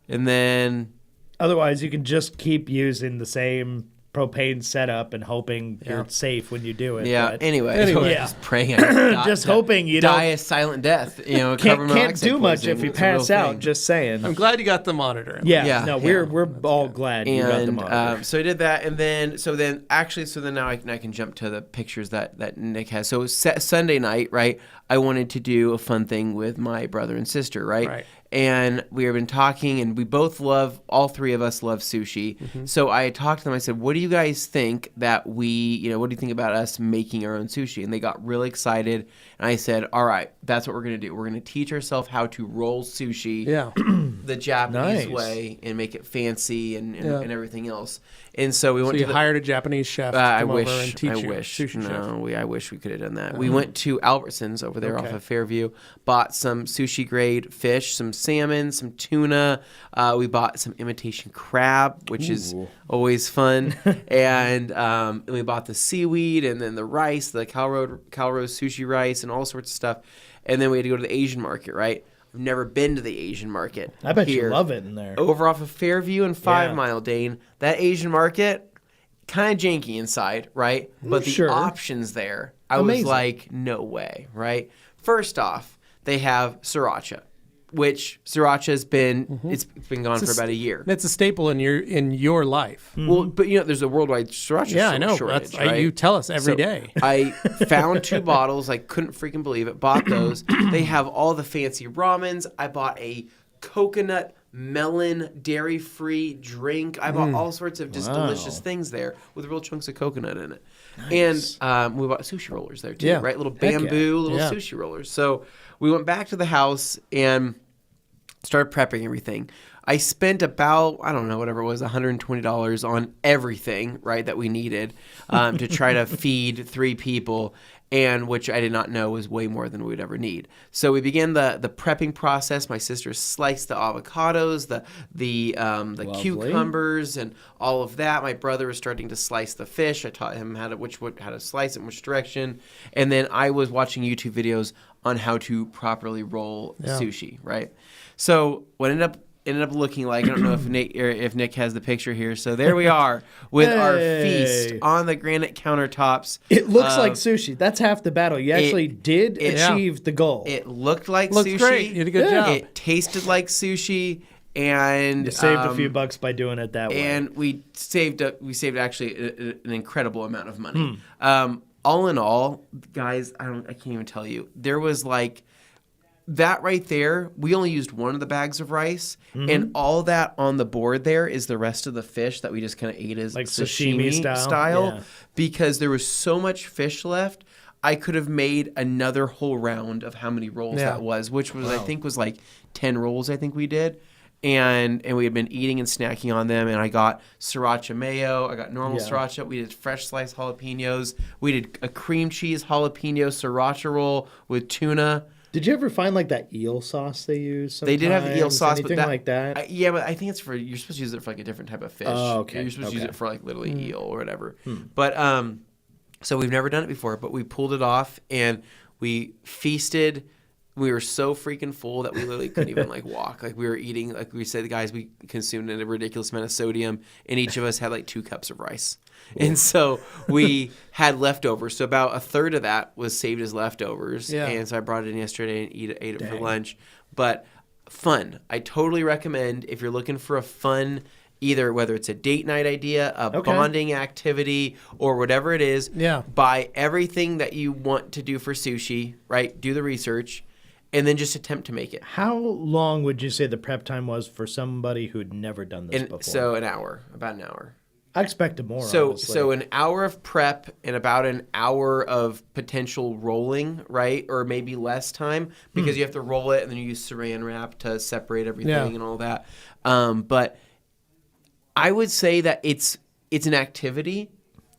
And then... Otherwise, you can just keep using the same propane setup and hoping you're safe when you do it. Yeah. But Anyway, yeah. just praying. Just hoping you die don't a silent death. You know, can't do much if you pass out. Just saying. I'm glad you got the monitor. Yeah. No, we're all glad you got the monitor. So I did that, and then now I can jump to the pictures that Nick has. So Sunday night, right? I wanted to do a fun thing with my brother and sister, right? Right. And we have been talking, and we both all three of us love sushi. Mm-hmm. So I talked to them. I said, what do you guys think what do you think about us making our own sushi? And they got really excited. And I said, all right, that's what we're going to do. We're going to teach ourselves how to roll sushi the Japanese way and make it fancy and everything else. And so we went to hired a Japanese chef to come over and teach you. I wish we could have done that. We went to Albertsons over there off of Fairview, bought some sushi grade fish, some salmon, some tuna. We bought some imitation crab, which is always fun. And we bought the seaweed and then the rice, the Calrose sushi rice and all sorts of stuff. And then we had to go to the Asian market, right? I've never been to the Asian market. I bet you love it in there. Over off of Fairview and 5 Mile, Dane. That Asian market, kind of janky inside, right? But the options there, I was like, no way, right? First off, they have sriracha, which sriracha has been it's been gone for about a year. That's a staple in your life. Mm-hmm. Well, but there's a worldwide sriracha shortage. Right? You tell us every day. I found 2 bottles. I couldn't freaking believe it. Bought those. They have all the fancy ramens. I bought a coconut melon dairy-free drink. I bought all sorts of just delicious things there with real chunks of coconut in it. Nice. And we bought sushi rollers there too, right? Little bamboo, little sushi rollers. So we went back to the house and started prepping everything. I spent about, I don't know, whatever it was, $120 on everything, right, that we needed to try to feed 3 people, and which I did not know was way more than we would ever need. So we began the prepping process. My sister sliced the avocados, the cucumbers, and all of that. My brother was starting to slice the fish. I taught him how to slice it in which direction, and then I was watching YouTube videos on how to properly roll sushi, right? So what ended up looking like, I don't know if Nick has the picture here. So there we are with our feast on the granite countertops. It looks like sushi. That's half the battle. You actually did achieve the goal. It looked like sushi. Great. You did a good job. It tasted like sushi, and you saved a few bucks by doing it that way. And we saved actually an incredible amount of money. All in all, guys, I can't even tell you. There was like that right there. We only used one of the bags of rice, and all that on the board there is the rest of the fish that we just kind of ate as like sashimi style because there was so much fish left. I could have made another whole round of how many rolls that was, which was I think was like 10 rolls. I think we did. And we had been eating and snacking on them, and I got sriracha mayo. I got normal sriracha. We did fresh sliced jalapenos. We did a cream cheese jalapeno sriracha roll with tuna. Did you ever find like that eel sauce they use sometimes? They did have the eel sauce, anything but like that? but I think it's you're supposed to use it for like a different type of fish. Oh, okay. You're supposed to use it for like literally eel or whatever. But so we've never done it before, but we pulled it off and we feasted. We were so freaking full that we literally couldn't even like walk. Like we were eating, like we said, guys, we consumed a ridiculous amount of sodium, and each of us had like 2 cups of rice. And so we had leftovers. So about a third of that was saved as leftovers. Yeah. And so I brought it in yesterday and ate it for lunch. But fun. I totally recommend if you're looking for a fun, either whether it's a date night idea, a bonding activity, or whatever it is, buy everything that you want to do for sushi, right? Do the research. And then just attempt to make it. How long would you say the prep time was for somebody who'd never done this before? So about an hour. I expected more, honestly. So an hour of prep and about an hour of potential rolling, right? Or maybe less time because you have to roll it and then you use saran wrap to separate everything and all that. But I would say that it's an activity.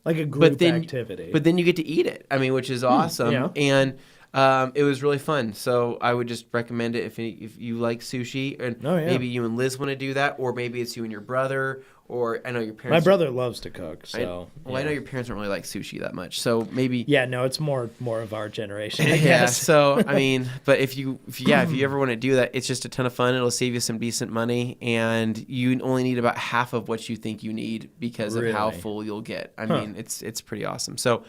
Like a group activity. But then you get to eat it, which is awesome. And it was really fun. So I would just recommend it if you like sushi. And maybe you and Liz want to do that, or maybe it's you and your brother, Or I know your My parents. brother loves to cook, so. I know your parents don't really like sushi that much, so maybe. Yeah, no, it's more of our generation, I Yeah, guess. so I mean, but if you ever want to do that, it's just a ton of fun. It'll save you some decent money, and you only need about half of what you think you need because of how Really? full you'll get. I mean, it's pretty awesome. So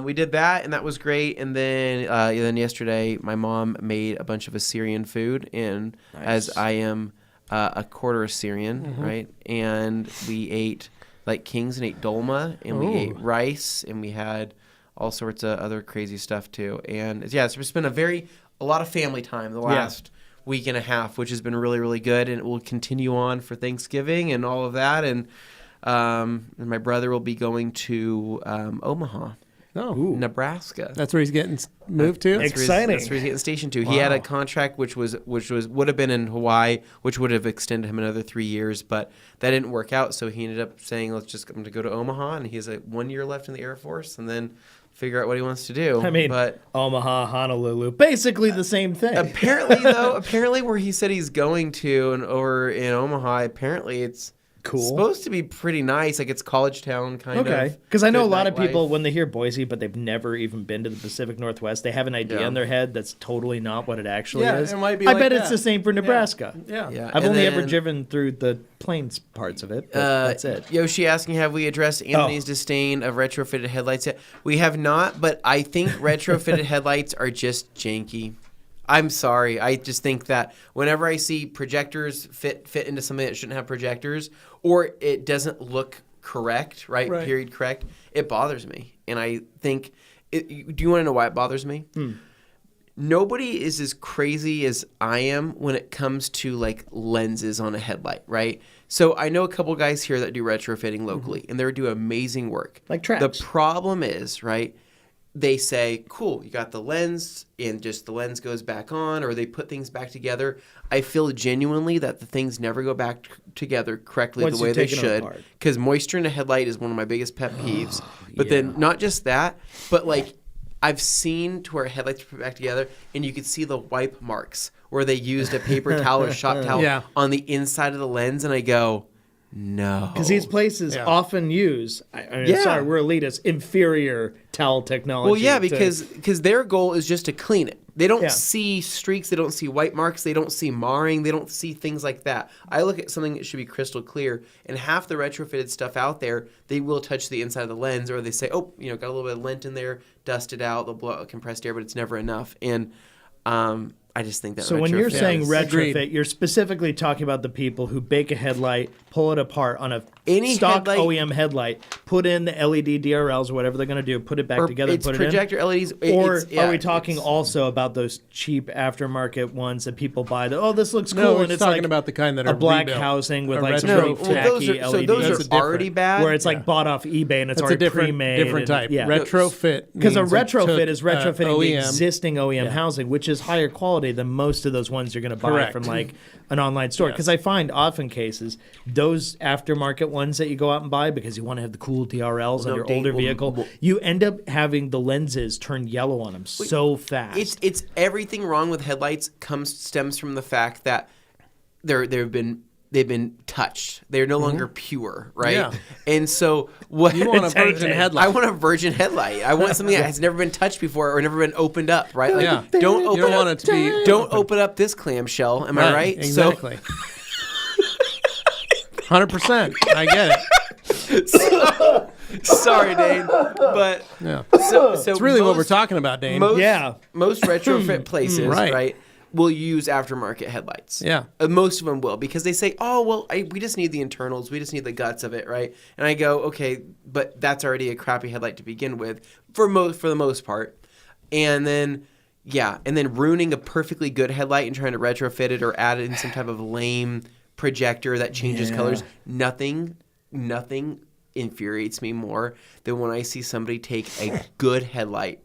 we did that, and that was great. And then yesterday, my mom made a bunch of Assyrian food, and as I am a quarter Assyrian, right? And we ate like kings and ate dolma, and we ate rice, and we had all sorts of other crazy stuff too. And yeah, it's been a lot of family time the last week and a half, which has been really, really good, and it will continue on for Thanksgiving and all of that. And my brother will be going to Omaha, Nebraska. That's where he's getting moved to. Exciting. That's where he's getting stationed to. He had a contract which would have been in Hawaii, which would have extended him another 3 years, but that didn't work out. So he ended up saying, "I'm going to go to Omaha," and he has 1 year left in the Air Force, and then figure out what he wants to do. I mean, but Omaha, Honolulu, basically the same thing. apparently where he said he's going to and over in Omaha, apparently it's Cool. supposed to be pretty nice. Like it's college town kind of. Okay. Because I know a good lot of nightlife. people, when they hear Boise, but they've never even been to the Pacific Northwest, they have an idea in their head that's totally not what it actually Yeah, is. it might be I like bet it's that. the same for Nebraska. Yeah. Yeah, I've and only ever then, driven through the plains parts of it, but that's it. Yoshi asking, have we addressed Anthony's disdain of retrofitted headlights yet? We have not, but I think retrofitted headlights are just janky. I'm sorry. I just think that whenever I see projectors fit into something that shouldn't have projectors, or it doesn't look correct, right? Period correct, it bothers me. And I think, do you want to know why it bothers me? Nobody is as crazy as I am when it comes to like lenses on a headlight, right? So I know a couple guys here that do retrofitting locally, and they do amazing work. Like traps. The problem is, right, they say, cool, you got the lens, and just the lens goes back on, or they put things back together. I feel genuinely that the things never go back together correctly Once the way you've they taken them should. apart. Because moisture in a headlight is one of my biggest pet peeves. But then not just that, but like I've seen to where headlights are put back together, and you could see the wipe marks where they used a paper towel or shop towel on the inside of the lens, and I go, no. Because these places often use, sorry, we're elitist, inferior towel technology. Well, yeah, because their goal is just to clean it. They don't see streaks. They don't see white marks. They don't see marring. They don't see things like that. I look at something that should be crystal clear, and half the retrofitted stuff out there, they will touch the inside of the lens, or they say, oh, got a little bit of lint in there, dust it out, they'll blow out compressed air, but it's never enough. And I just think that So when you're saying retrofit, Agreed. you're specifically talking about the people who bake a headlight, pull it apart on a Any stock headlight- OEM headlight, put in the LED DRLs or whatever they're going to do, put it back together, it's put projector it in. LEDs. Or are we talking also about those cheap aftermarket ones that people buy? This looks cool, No, and it's it's talking like about the kind that a are black rebuilt. housing with A like some retro- really No, tacky those LEDs. are That's already different. bad. where it's like bought off eBay and it's That's a already different pre-made. type. Yeah. Retrofit. Because a means it retrofit took, is retrofitting the OEM. existing OEM housing, which is higher quality than most of those ones you're going to buy Correct. from like an online store. Because I find often cases, those aftermarket ones that you go out and buy because you want to have the cool DRLs on your older vehicle, you end up having the lenses turn yellow on them so fast. It's everything wrong with headlights stems from the fact that they've been touched. They're no longer pure, right? Yeah. And so what You want a virgin headlight. I want a virgin headlight. I want something that has never been touched before or never been opened up, right? Like, Yeah. Don't You open don't up, want it to be don't open up this clamshell. Am I right? Exactly. 100%. I get it. So, sorry, Dane, but Yeah. so It's really what we're talking about, Dane. Most retrofit places, Right. will use aftermarket headlights. Yeah. Most of them will because they say, oh, well, we just need the internals. We just need the guts of it, right? And I go, okay, but that's already a crappy headlight to begin with for the most part. And then, ruining a perfectly good headlight and trying to retrofit it or add in some type of lame projector that changes colors. Nothing infuriates me more than when I see somebody take a good headlight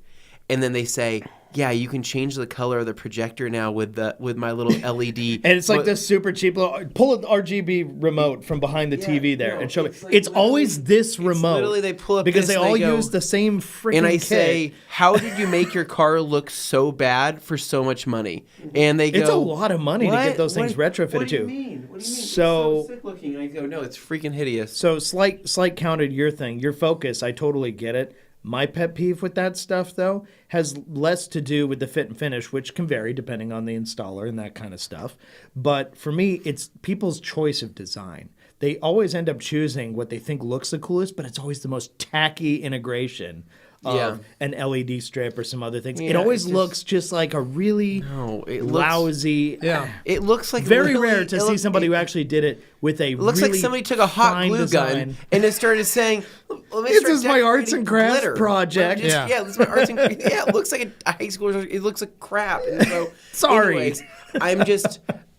and then they say, yeah, you can change the color of the projector now with my little LED. And it's like this super cheap little, pull an RGB remote from behind the TV there and show me. It's always this remote. Literally, they pull up because this they and all go, use the same freaking and I kit. say, how did you make your car look so bad for so much money? And they go, it's a lot of money to get those things retrofitted What do you too. mean? What do you mean? So- It's so sick looking. And I go, no, it's freaking hideous. So slight counter to your thing, your focus. I totally get it. My pet peeve with that stuff, though, has less to do with the fit and finish, which can vary depending on the installer and that kind of stuff. But for me, it's people's choice of design. They always end up choosing what they think looks the coolest, but it's always the most tacky integration of an LED strip or some other things. Yeah, it always it just- looks just like a really lousy. It looks like Very really, rare to see somebody who actually did it with a. It looks really like somebody took a hot fine glue design. gun and it started saying, This is my arts and crafts project. Yeah, this is my arts and yeah. It looks like a high school. It looks like crap. And so, Sorry. anyways,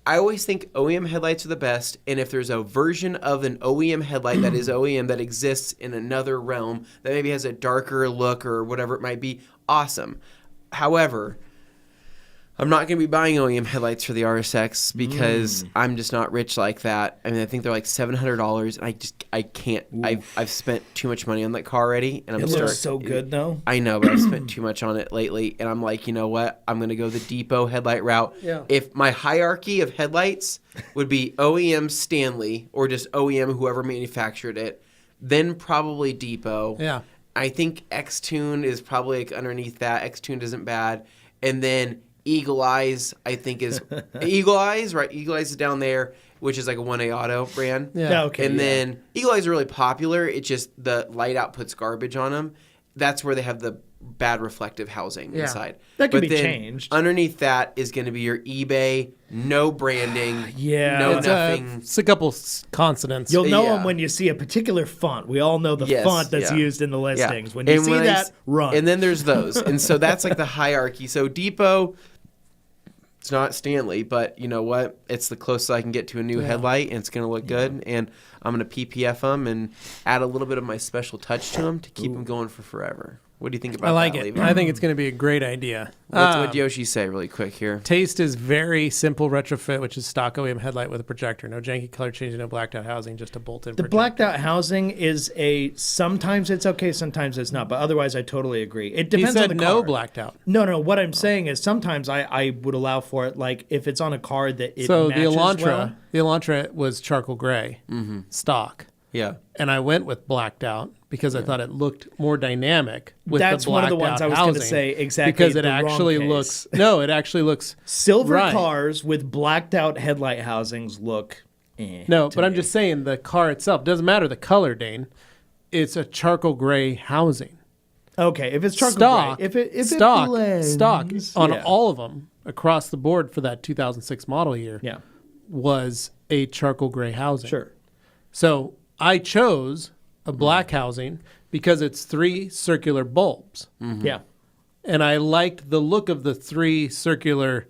I always think OEM headlights are the best, and if there's a version of an OEM headlight that is OEM that exists in another realm that maybe has a darker look or whatever it might be, awesome. However, I'm not going to be buying OEM headlights for the RSX because I'm just not rich like that. I mean, I think they're like $700, and I can't. I've spent too much money on that car already, and It looks so good, though. I know, but I've spent too much on it lately, and I'm like, you know what? I'm going to go the depot headlight route. Yeah. If my hierarchy of headlights would be OEM Stanley or just OEM whoever manufactured it, then probably depot. Yeah. I think X-Tune is probably like underneath that. X-Tune isn't bad. And then Eagle Eyes, I think is Eagle Eyes, right? Eagle Eyes is down there, which is like a 1A Auto brand. Yeah. Okay. And then Eagle Eyes are really popular. It's just the light output's garbage on them. That's where they have the bad reflective housing inside. That can But be then changed. Underneath that is going to be your eBay, no branding, Yeah. no It's nothing. It's a couple consonants. You'll know Yeah. them when you see a particular font. We all know the Yes, font that's yeah. used in the listings. Yeah. When you And see when that, run. And then there's those. And so that's like the hierarchy. So depot, it's not Stanley, but you know what? It's the closest I can get to a new headlight, and it's going to look good. And I'm going to PPF them and add a little bit of my special touch to them to keep them going for forever. What do you think about that? I like it. Levi? I think it's going to be a great idea. What'd Yoshi say really quick here? Taste is very simple retrofit, which is stock OEM headlight with a projector. No janky color change, no blacked out housing, just a bolt-in the projector. blacked out housing is sometimes it's okay, sometimes it's not. But otherwise, I totally agree. It He depends said on the no car. blacked out. No. What I'm saying is sometimes I would allow for it. Like if it's on a car that it So the matches Elantra, well. the Elantra was charcoal gray, stock. Yeah. And I went with blacked out because I thought it looked more dynamic with That's the one of the blacked ones out I was gonna housing, say, exactly because it the wrong actually case. looks it actually looks Silver right. cars with blacked out headlight housings look. No, to but I'm me. just saying the car itself doesn't matter the color, Dane. It's a charcoal gray housing. Okay, if it's charcoal Stock, gray, if it stock blends, on yeah. all of them across the board for that 2006 model year Yeah, was a charcoal gray housing. sure. So I chose a black housing because it's 3 circular bulbs. Yeah, And I liked the look of the 3 circular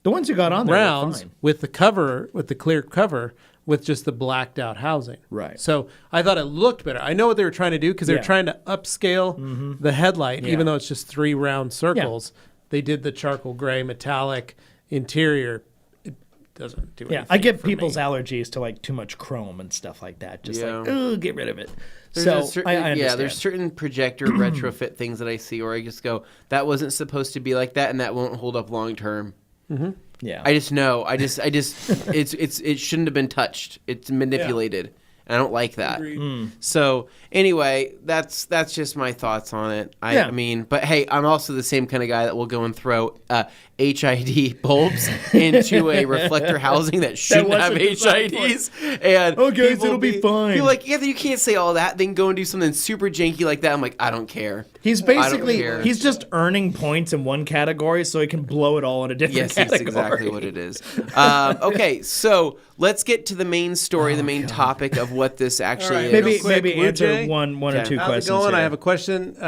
the ones you got on there were rounds fine. with the cover, with the clear cover, with just the blacked out housing. Right. So I thought it looked better. I know what they were trying to do because they Yeah. were trying to upscale the headlight, even though it's just 3 round circles. They did the charcoal gray metallic interior. It doesn't do anything. Yeah, I get for people's me. allergies to like too much chrome and stuff like that. Just Yeah. like, oh, get rid of it. There's So a certain, I understand. there's certain projector retrofit things that I see where I just go, that wasn't supposed to be like that, and that won't hold up long term. Yeah, I just know. I just. It shouldn't have been touched. It's manipulated. And I don't like that. So anyway, that's just my thoughts on it. I mean, but hey, I'm also the same kind of guy that will go and throw HID bulbs into a reflector housing that shouldn't have wasn't designed for HIDs. And Okay, people it'll be fine. You're like, yeah, you can't say all that. Then go and do something super janky like that. I'm like, I don't care. he's I don't basically care. he's just earning points in one category so he can blow it all in a different Yes, category. that's exactly what it is. Okay, so let's get to the main story, the main topic of what this actually right, is. Maybe Real quick, maybe Blue answer Jay? one or Okay. two How's questions. it going? here. I have a question. I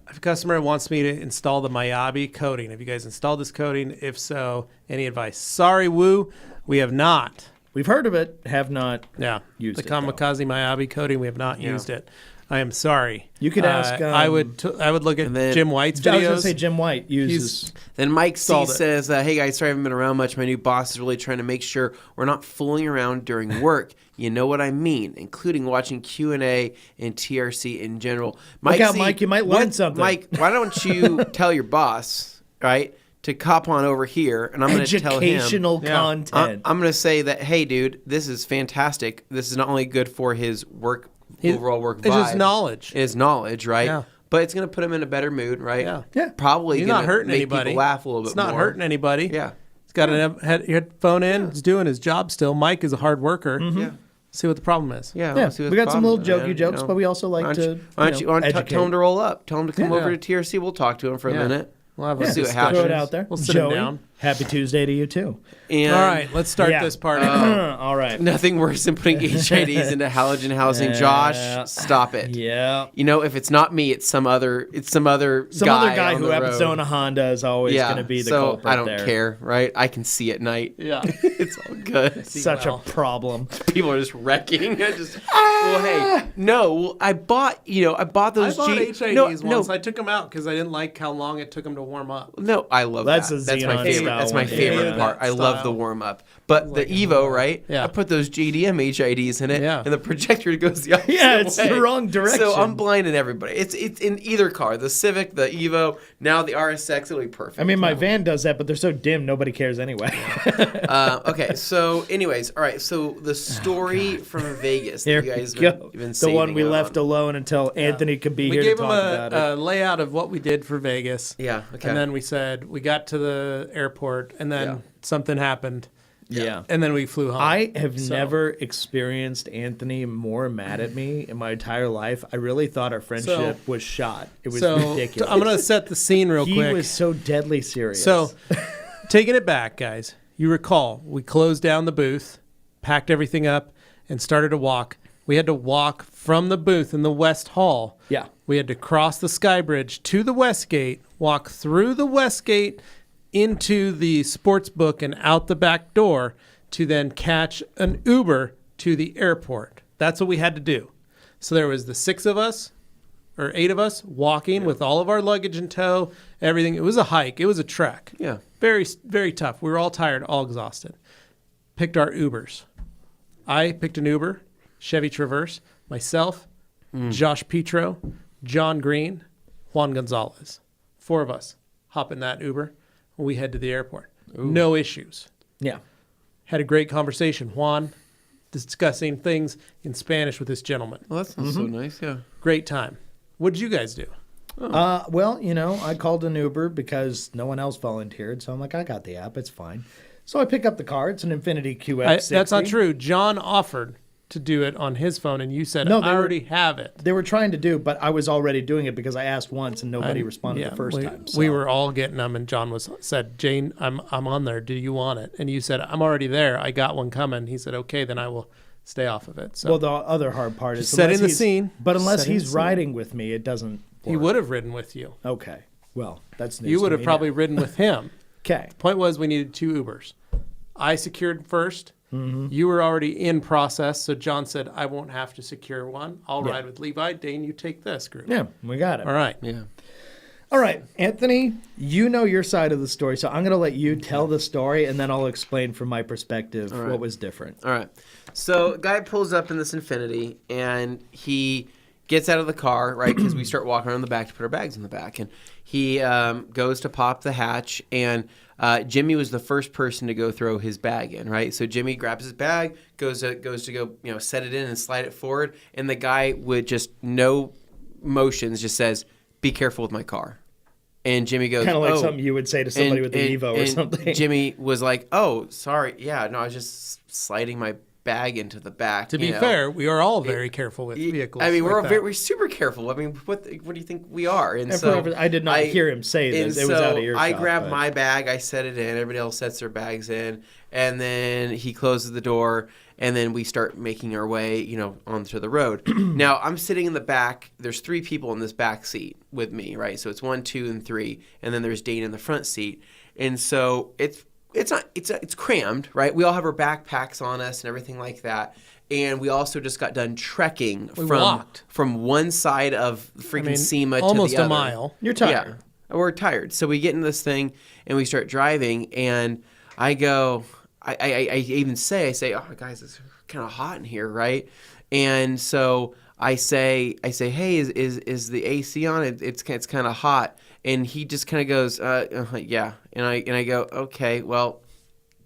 have a customer who wants me to install the Miyabi coating. Have you guys installed this coating? If so, any advice? Sorry, Woo, we have not. We've heard of it, have not. Yeah, Used the it, though. Kamikaze Miyabi coating, we have not used it. I am sorry. You could ask. I would look at then- Jim White's I was videos. going to say Jim White uses. Then Mike C Solved it. says, hey guys, sorry I haven't been around much. My new boss is really trying to make sure we're not fooling around during work. You know what I mean, including watching Q&A and TRC in general. Look out, Mike, you might learn something. Mike, why don't you tell your boss, right, to cop on over here, and I'm going to tell him. Educational content. I'm going to say that, hey, dude, this is fantastic. This is not only good for his work, overall work vibe. It's just knowledge. His knowledge, right? Yeah. But it's going to put him in a better mood, right? Yeah. Yeah. Probably He's going not to hurting make anybody. people laugh a little bit It's not more. hurting anybody. Yeah. He's got an headphone in. He's doing his job still. Mike is a hard worker. Yeah. See what the problem is. Yeah, Yeah, let's see what we the got some problem little is, jokey man, jokes, but we also like to why don't you educate. tell him to roll up? Tell him to come Yeah. over to TRC. We'll talk to him for a Yeah. minute. We'll have We'll a see what discussion. Throw it happens. out there. We'll sit him Joey, down. Happy Tuesday to you too. And All right, let's start Yeah. this party. All right. nothing worse than putting HIDs into halogen housing. Yeah. Josh, stop it. Yeah. You know, if it's not me, it's some other Some other guy on who the happens to road. own a Honda is always going to be the so culprit I don't there. care, right? I can see at night. Yeah. It's all good. Such well. a problem. People are just wrecking. Well, hey, no, I bought those I bought HIDs no, once. I took them out because I didn't like how long it took them to warm up. No, I love That's that. a That's my Xenon favorite. style That's my one. favorite Yeah. part. I love the Style. warm up. But the Evo, right? Yeah. I put those JDM HIDs in it, Yeah. and the projector goes the opposite Yeah, it's way. the wrong direction. So I'm blinding everybody. It's in either car, the Civic, the Evo, now the RSX. It'll be perfect. I mean, my van does that, but they're so dim, nobody cares anyway. Okay. So, anyways, all right. So the story from Vegas that Here you guys we have go. been The one we saving left on. alone until Anthony could be We here gave to him talk about a it. layout of what we did for Vegas. Yeah. Okay. And then we said we got to the airport, and then Yeah. something happened, Yeah. and then we flew home. I have So- never experienced Anthony more mad at me in my entire life. I really thought our friendship was shot. It was so ridiculous. I'm gonna set the scene real he quick. was so deadly serious. So, taking it back, guys, you recall we closed down the booth, packed everything up, and started to walk. We had to walk from the booth in the West Hall. yeah. We had to cross the Sky Bridge to the West Gate, walk through the West Gate into the sports book and out the back door to then catch an Uber to the airport. That's what we had to do. So there was the 6 of us or 8 of us walking with all of our luggage in tow, everything. It was a hike. It was a trek. Yeah. Very, very tough. We were all tired, all exhausted. Picked our Ubers. I picked an Uber, Chevy Traverse, myself, Josh Petro, John Green, Juan Gonzalez. 4 of us hop in that Uber. We head to the airport. No issues. Yeah. Had a great conversation. Juan discussing things in Spanish with this gentleman. Well, that sounds so nice. Yeah. Great time. What did you guys do? Well, I called an Uber because no one else volunteered. So I'm like, I got the app. It's fine. So I pick up the car. It's an Infiniti QX60. That's not true. John offered to do it on his phone, and you said, No, they I were- already have it. They were trying to do, but I was already doing it because I asked once and nobody responded the first time. So. We were all getting them, and John said, Jane, I'm on there. Do you want it? And you said, I'm already there. I got one coming. He said, okay, then I will stay off of it. So Well, the other hard part is setting unless the he's- scene. But unless Setting the he's scene. riding with me, it doesn't. he would have ridden with you. Okay. Well, that's news You to would have me probably now. ridden with him. Okay. Point was, we needed 2 Ubers. I secured first. You were already in process, so John said, I won't have to secure one. I'll ride with Levi. Dane, you take this group. Yeah, we got it. All right. Yeah. All right, Anthony, you know your side of the story, so I'm going to let you tell the story, and then I'll explain from my perspective right. what was different. All right. So, guy pulls up in this Infiniti, and he gets out of the car, right? Because we start walking around the back to put our bags in the back, and he goes to pop the hatch, and Jimmy was the first person to go throw his bag in, right? So Jimmy grabs his bag, goes to go, set it in and slide it forward, and the guy with just no motions just says, "Be careful with my car." And Jimmy goes, Kind of like "Oh." something you would say to somebody with the Evo or and something. Jimmy was like, "Oh, sorry. Yeah, no, I was just sliding my bag into the back." To be fair, we are all very careful with vehicles. I mean, we're like that. we're super careful. I mean, what do you think we are? And And so forever, I did not hear him say this. It was out of earshot. I grabbed but- my bag, I set it in. Everybody else sets their bags in, and then he closes the door, and then we start making our way, onto the road. Now I'm sitting in the back. There's 3 people in this back seat with me, right? So it's 1, 2, and 3, and then there's Dane in the front seat, and so it's it's crammed, right? We all have our backpacks on us and everything like that. And we also just got done trekking from one side of freaking SEMA to the other. Almost a mile. You're tired. Yeah, we're tired. So we get in this thing and we start driving, and I go, I even say, oh guys, it's kind of hot in here, right? And so I say, hey, is the AC on? It's kind of hot, and he just kind of goes, yeah, and I go, okay, well,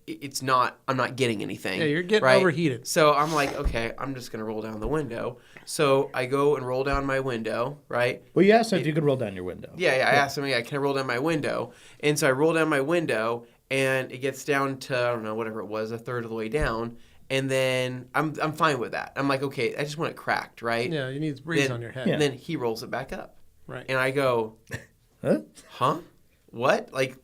it's not. I'm not getting anything. Yeah, you're getting right? overheated. So I'm like, okay, I'm just gonna roll down the window. So I go and roll down my window, right? Well, you asked if you could roll down your window. Yeah. I asked him, can I roll down my window? And so I roll down my window, and it gets down to, I don't know, whatever it was, a third of the way down. And then I'm fine with that. I'm like, okay, I just want it cracked, right? Yeah, you need breeze on your head. And then he rolls it back up. Right. And I go, huh? What? Like,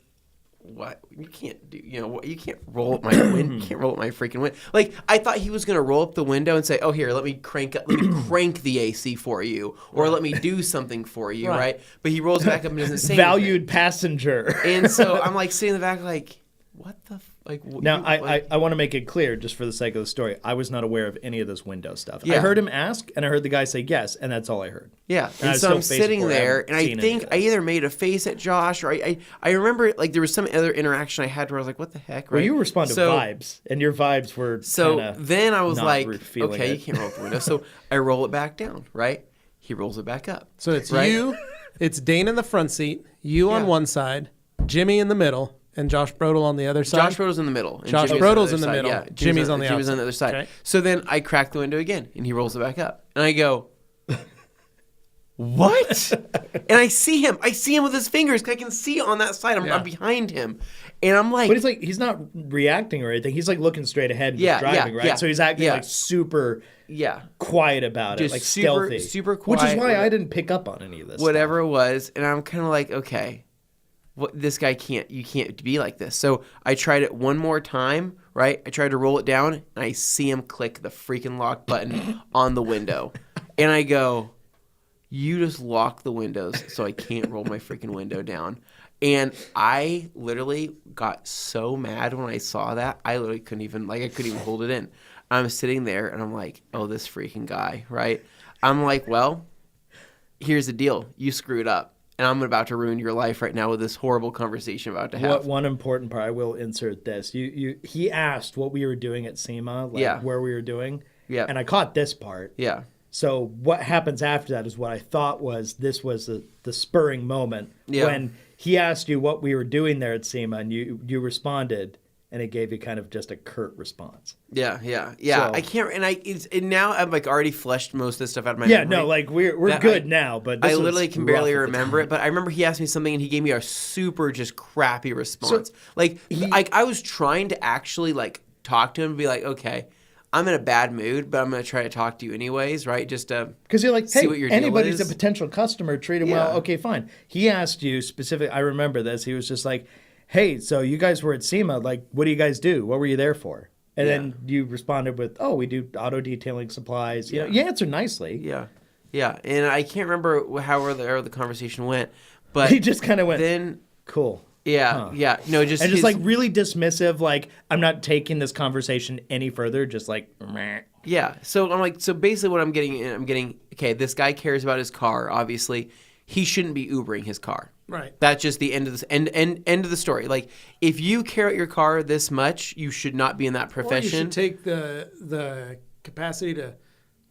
what? You can't do, you can't roll up my window. You can't roll up my freaking window. Like, I thought he was going to roll up the window and say, oh, here, let me crank the AC for you, or let me do something for you, right? But he rolls back up and doesn't say Valued anything. Passenger. And so I'm like sitting in the back like, what the Now, I want to make it clear, just for the sake of the story, I was not aware of any of this window stuff. Yeah. I heard him ask, and I heard the guy say yes, and that's all I heard. Yeah, And and so I'm sitting there, and I think I either made a face at Josh, or I remember, like, there was some other interaction I had where I was like, what the heck, right? Well, you responded to vibes, and your vibes were so then I was like, okay, it. you can't roll up the window. So I roll it back down, right? He rolls it back up. So it's you, it's Dane in the front seat, you on one side, Jimmy in the middle, and Josh Brodel on the other side. Josh Brodel's in the middle. And Josh Jimmy's Brodel's on in the middle. Yeah, Jimmy's on the Jimmy's on the outside. other side. Okay. So then I crack the window again, and he rolls it back up. And I go, what? And I see him with his fingers. I can see on that side. I'm behind him. And I'm like... But he's not reacting or anything. He's like looking straight ahead and just driving, right? Yeah, so he's acting like super quiet about just it, like super, stealthy. super quiet. Which is why I didn't pick up on any of this Whatever stuff. it was. And I'm kind of like, okay, this guy you can't be like this. So I tried it one more time, right? I tried to roll it down, and I see him click the freaking lock button on the window. And I go, you just lock the windows so I can't roll my freaking window down. And I literally got so mad when I saw that. I literally couldn't even hold it in. I'm sitting there, and I'm like, oh, this freaking guy, right? I'm like, well, here's the deal. You screwed up. And I'm about to ruin your life right now with this horrible conversation about to have. One important part, I will insert this. He asked what we were doing at SEMA, where we were doing. Yeah. And I caught this part. Yeah. So what happens after that is what I thought was the spurring moment when he asked you what we were doing there at SEMA, and you responded, and it gave you kind of just a curt response. Yeah. So, I can't, and now I've like already fleshed most of this stuff out of my memory. Yeah, no, like we're good now, but this I literally was can rough barely at the remember time. it. But I remember he asked me something, and he gave me a super just crappy response. I was trying to actually like talk to him and be like, okay, I'm in a bad mood, but I'm going to try to talk to you anyways, right? Just to because you're like, see hey, what your deal anybody's is. a potential customer, treat him well. Okay, fine. He asked you specific. I remember this. He was just like, hey, so you guys were at SEMA. Like, what do you guys do? What were you there for? And then you responded with, oh, we do auto detailing supplies. You know, you answered nicely. Yeah. And I can't remember how the conversation went, but He just kind of went, then cool. Yeah. No, just And just like really dismissive, like, I'm not taking this conversation any further, just like, meh. Yeah. So I'm like, so basically what I'm getting, okay, this guy cares about his car, obviously. He shouldn't be Ubering his car. Right. That's just the end of this end of the story. Like, if you care about your car this much, you should not be in that profession. Or you should take the capacity to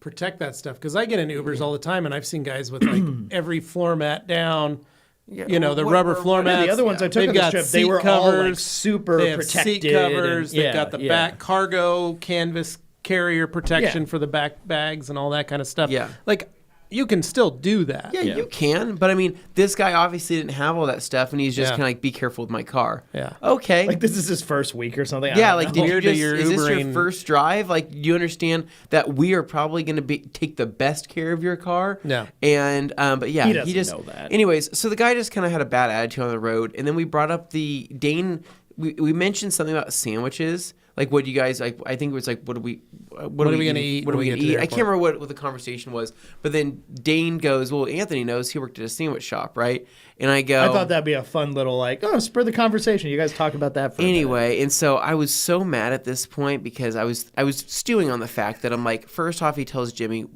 protect that stuff. Because I get in Ubers all the time, and I've seen guys with like every floor mat down. Yeah, you know, the rubber floor mats. The other ones I took on this trip, they were all like super they have protected. Seat covers. And, they've got the back cargo canvas carrier protection for the back bags and all that kind of stuff. Yeah. Like, you can still do that. Yeah, you can. But I mean, this guy obviously didn't have all that stuff, and he's just kind of like, be careful with my car. Yeah. Okay. Like, this is his first week or something. Yeah, like, did you Weird that just, you're is this your Ubering- first drive? Like, you understand that we are probably going to take the best care of your car? Yeah. And, but yeah, He doesn't just know that. Anyways, so the guy just kind of had a bad attitude on the road, and then we brought up the Dane. We mentioned something about sandwiches. like, what do you guys like? I think it was like, what are we gonna eat What are when we we gonna get to the eat? I can't airport? remember what the conversation was. But then Dane goes, well, Anthony knows, he worked at a sandwich shop, right? And I go, I thought that'd be a fun little spur the conversation. You guys talk about that for a minute. anyway. And so I was so mad at this point because I was stewing on the fact that I'm like, first off, he tells Jimmy,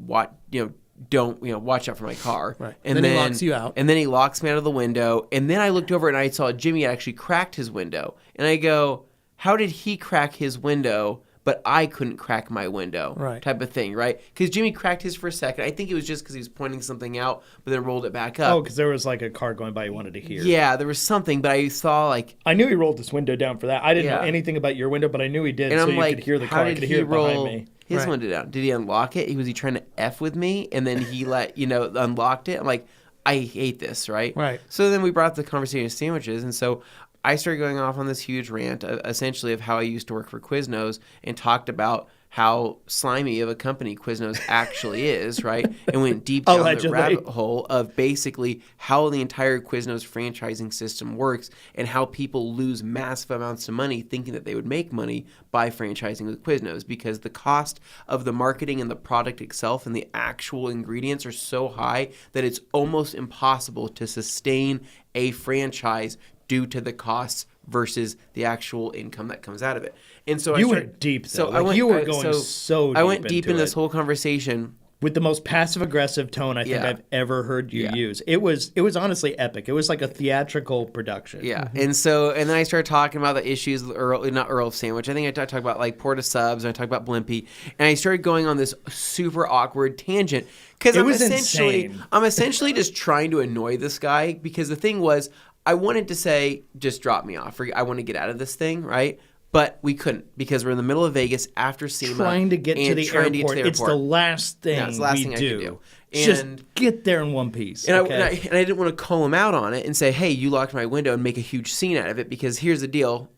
don't watch out for my car. Right. And Then he locks you out. And then he locks me out of the window. And then I looked over and I saw Jimmy had actually cracked his window. And I go, how did he crack his window, but I couldn't crack my window? Right. Type of thing, right? Because Jimmy cracked his for a second. I think it was just because he was pointing something out, but then rolled it back up. Oh, because there was like a car going by you wanted to hear. Yeah, there was something, but I saw like... I knew he rolled his window down for that. I didn't know Yeah. anything about your window, but I knew he did, And so I'm you like, could hear the how car. I did could he hear it behind roll me. his Right. window down? Did he unlock it? Was he trying to F with me? And then he unlocked it? I'm like, I hate this, right? Right. So then we brought the conversation to sandwiches, and so I started going off on this huge rant, essentially, of how I used to work for Quiznos and talked about how slimy of a company Quiznos actually is, right? And went deep down the rabbit hole of basically how the entire Quiznos franchising system works and how people lose massive amounts of money thinking that they would make money by franchising with Quiznos, because the cost of the marketing and the product itself and the actual ingredients are so high that it's almost impossible to sustain a franchise due to the costs versus the actual income that comes out of it. And so You went deep, though. you were going so deep I went deep into in this it. whole conversation. With the most passive-aggressive tone I think Yeah. I've ever heard you Yeah. use. It was honestly epic. It was like a theatrical production. Yeah. And then I started talking about the issues with Earl Sandwich. I think I talked about like Porta Subs, and I talked about Blimpie. And I started going on this super awkward tangent because I'm essentially just trying to annoy this guy, because the thing was, I wanted to say, just drop me off. I want to get out of this thing, right? But we couldn't, because we're in the middle of Vegas after SEMA. Trying to get to the airport. It's the last thing it's the last we thing do. I could do. Just And get there in one piece. And, okay? I didn't want to call him out on it and say, hey, you locked my window, and make a huge scene out of it, because here's the deal.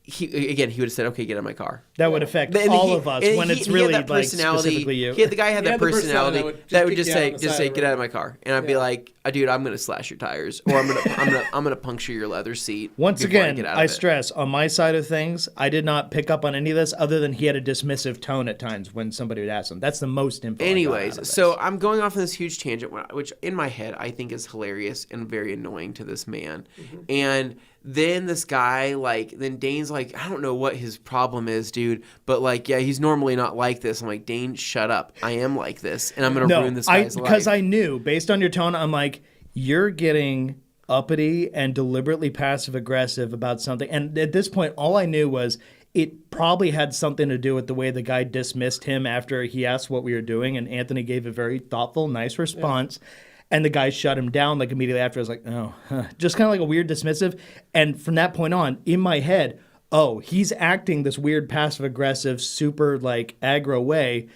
He would have said, okay, get out of my car. That would affect And all of us when it's really had that like personality. specifically you. The guy had that personality that would just say, get out of my car. And I'd be Yeah. like, dude, I'm gonna slash your tires, or I'm gonna puncture your leather seat. Once before again, get out I of it. stress, on my side of things, I did not pick up on any of this other than he had a dismissive tone at times when somebody would ask him. That's the most info I got out of Anyways, this. so I'm going off on this huge tangent, which in my head I think is hilarious and very annoying to this man. And then this guy, then Dane's like, I don't know what his problem is, dude, but yeah, he's normally not like this. I'm like, Dane, shut up. I am like this, and I'm going to ruin this guy's life. Because I knew, based on your tone, I'm like, you're getting uppity and deliberately passive-aggressive about something. And at this point, all I knew was it probably had something to do with the way the guy dismissed him after he asked what we were doing, and Anthony gave a very thoughtful, nice response. Yeah. And the guy shut him down immediately after. I was like, oh, just kind of like a weird dismissive. And from that point on, in my head, oh, he's acting this weird passive-aggressive, super aggro way,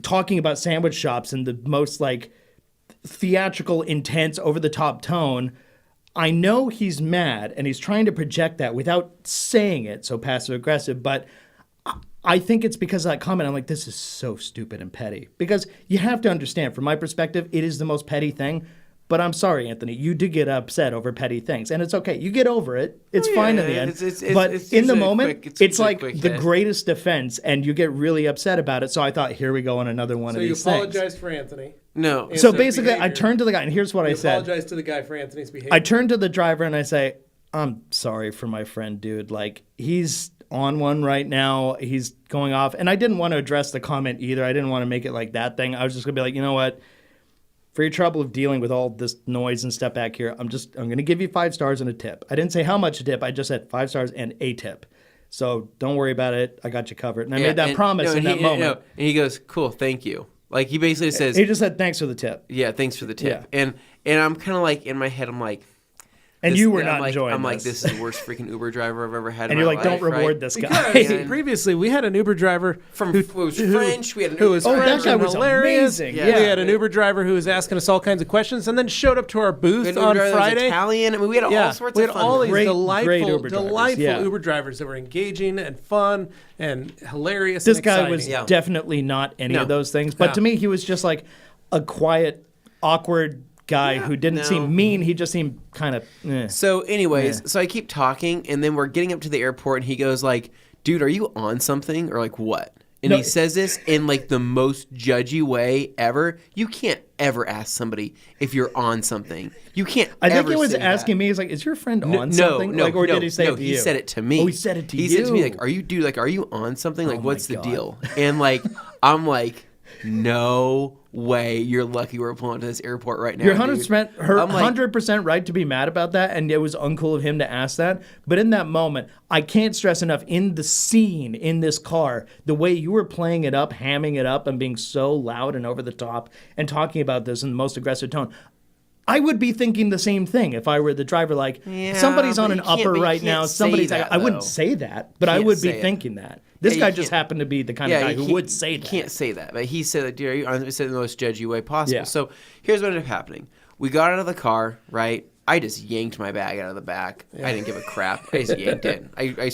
talking about sandwich shops in the most theatrical, intense, over-the-top tone. I know he's mad, and he's trying to project that without saying it, so passive-aggressive, but I think it's because of that comment. I'm like, this is so stupid and petty. Because you have to understand, from my perspective, it is the most petty thing. But I'm sorry, Anthony, you do get upset over petty things. And it's okay. You get over it. It's fine in the end. But in the moment, it's like the greatest defense, and you get really upset about it. So I thought, here we go on another one of these things. So you apologized for Anthony? No. So basically, I turned to the guy, and here's what I said. You apologized to the guy for Anthony's behavior? I turned to the driver, and I say, I'm sorry for my friend, dude. He's on one right now. He's going off. And I didn't want to address the comment either. I didn't want to make it like that thing. I was just going to be like, you know what? For your trouble of dealing with all this noise and stuff back here, I'm going to give you 5 stars and a tip. I didn't say how much a tip. I just said 5 stars and a tip. So don't worry about it. I got you covered. And I made that promise in that moment. And he goes, cool, thank you. He basically says... He just said, thanks for the tip. Yeah, thanks for the tip. Yeah. And I'm kind of in my head, I'm like... And you were not enjoying I'm this. this is the worst freaking Uber driver I've ever had in my my life. life. And you're like, don't reward this guy. Because previously we had an Uber driver who was French. We had an who was French that guy and was hilarious. amazing. Yeah. We had an Uber driver who was asking us all kinds of questions and then showed up to our booth on Friday. Italian. I mean, we had all sorts of fun. We had all these great delightful Uber Uber drivers that were engaging and fun and hilarious. This and guy exciting. was definitely not any of those things. But to me, he was just a quiet, awkward guy who didn't seem mean. He just seemed kind of... So anyways, so I keep talking, and then we're getting up to the airport, and he goes dude, dude, are you on something or like what? And he says this in like the most judgy way ever. You can't ever ask somebody if you're on something. You can't. I think ever he was say asking that. me. He's like, "Is your friend on No, something?" no, like, or no, did he say no, it to he you? said it to me. Oh, he said it to you. He said to me like, "Are you, dude? Like, are you on something? Like, what's the deal?" And like, I'm like, no way. You're lucky we're pulling to this airport right now. You're dude. 100% right to be mad about that, and it was uncool of him to ask that. But in that moment, I can't stress enough, in the scene, in this car, the way you were playing it up, hamming it up, and being so loud and over the top, and talking about this in the most aggressive tone, I would be thinking the same thing if I were the driver. Like, somebody's on an upper right now. Somebody's. I wouldn't say that, but I would be thinking that. This guy just happened to be the kind of guy who would say that. You can't say that. But he said that, dude, he said it in the most judgy way possible. Yeah. So here's what ended up happening. We got out of the car, right? I just yanked my bag out of the back. I didn't give a crap. I just yanked it. I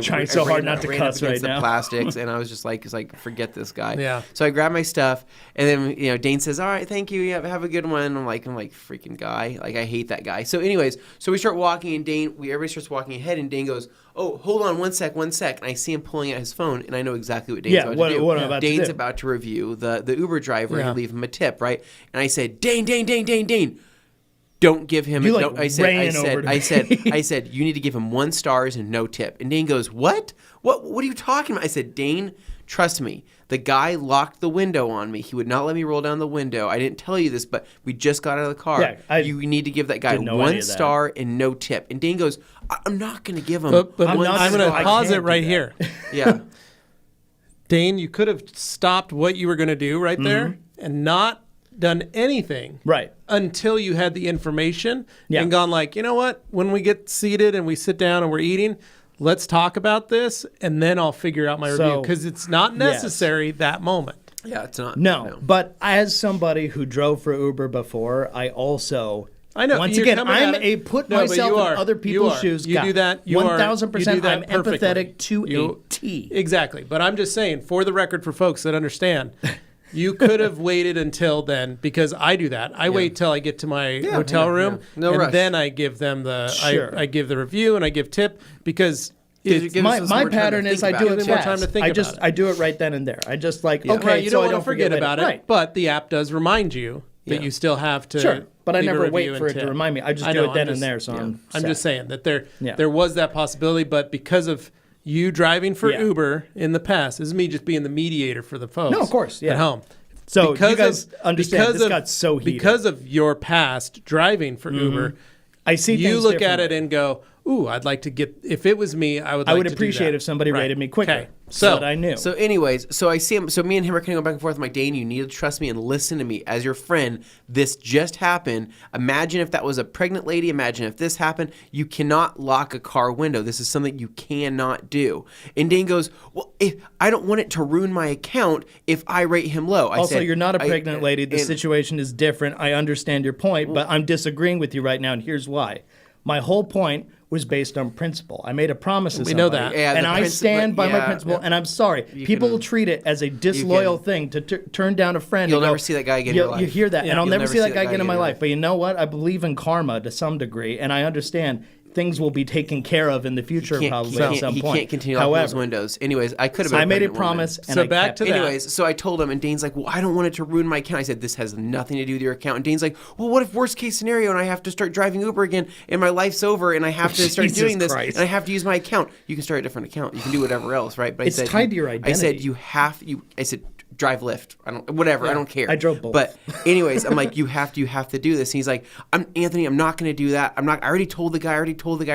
Trying so hard not to cuss right now. The plastics, and I was just like, forget this guy. Yeah. So I grabbed my stuff, and then Dane says, "All right, thank you. Yeah, have a good one." I'm like, freaking guy. Like, I hate that guy. So anyways, we start walking, and everybody starts walking ahead, and Dane goes, "Oh, hold on, one sec." And I see him pulling out his phone, and I know exactly what Dane's about to do. What I'm about Dane's to do. about to review the Uber driver and leave him a tip, right? And I said, Dane. Don't give him. I said, you need to give him 1 star and no tip. And Dane goes, what? What are you talking about? I said, Dane, trust me. The guy locked the window on me. He would not let me roll down the window. I didn't tell you this, but we just got out of the car. Yeah, you need to give that guy 1 star and no tip. And Dane goes, I'm not going to give him. But I'm going to pause it right here. Yeah. Dane, you could have stopped what you were going to do right there and not done anything until you had the information and gone like, you know what, when we get seated and we sit down and we're eating, let's talk about this, and then I'll figure out my review, because it's not necessary that moment. Yeah, it's not. No, but as somebody who drove for Uber before, I also... I know. Once again, I'm myself in other people's shoes. You do that. 1,000%. I'm perfectly. empathetic to a T. Exactly. But I'm just saying, for the record, for folks that understand, you could have waited until then, because I do that. I wait till I get to my hotel room, No and rush. then I give them I give the review and I give tip, because my pattern is I do it more time to think about it. I do it right then and there. I just like, Okay, you so don't I want to forget about it, right. but the app does remind you that you still have to. Sure, but I leave a never review wait and for it to tip. remind me. I just do it then and there. So I'm just saying that there was that possibility, but because of you driving for Uber in the past, this is me just being the mediator for the folks. No, of course, at home. So you guys understand this got so heated. Because of your past driving for Uber, I see you look at it and go, ooh, I'd like to get, if it was me, I would appreciate if somebody rated me quicker. Okay. So that I knew. So anyways, so I see him, so me and him are kind of going back and forth. I'm like, Dane, you need to trust me and listen to me. As your friend, this just happened. Imagine if that was a pregnant lady. Imagine if this happened. You cannot lock a car window. This is something you cannot do. And Dane goes, well, I don't want it to ruin my account if I rate him low. I said, you're not a pregnant lady. The situation is different. I understand your point, but I'm disagreeing with you right now, and here's why. My whole point was based on principle. I made a promise to somebody. We know that. And I stand by my principle, and I'm sorry. People will treat it as a disloyal thing to turn down a friend. You'll never see that guy again in your life. You hear that, and I'll never see that guy again in my life. life. But you know what? I believe in karma to some degree, and I understand things will be taken care of in the future probably at some point. He can't continue locking those windows. Anyways, I could have been I made a promise, and so back to that. Anyways, so I told him, and Dane's like, well, I don't want it to ruin my account. I said, this has nothing to do with your account. And Dane's like, well, what if worst case scenario and I have to start driving Uber again and my life's over and I have to start doing this and I have to use my account? You can start a different account. You can do whatever else, right? But it's tied to your identity. I said, drive Lyft. I don't care. I drove both. But anyways, I'm like, you have to do this. And he's like, Anthony, I'm not going to do that. I already told the guy.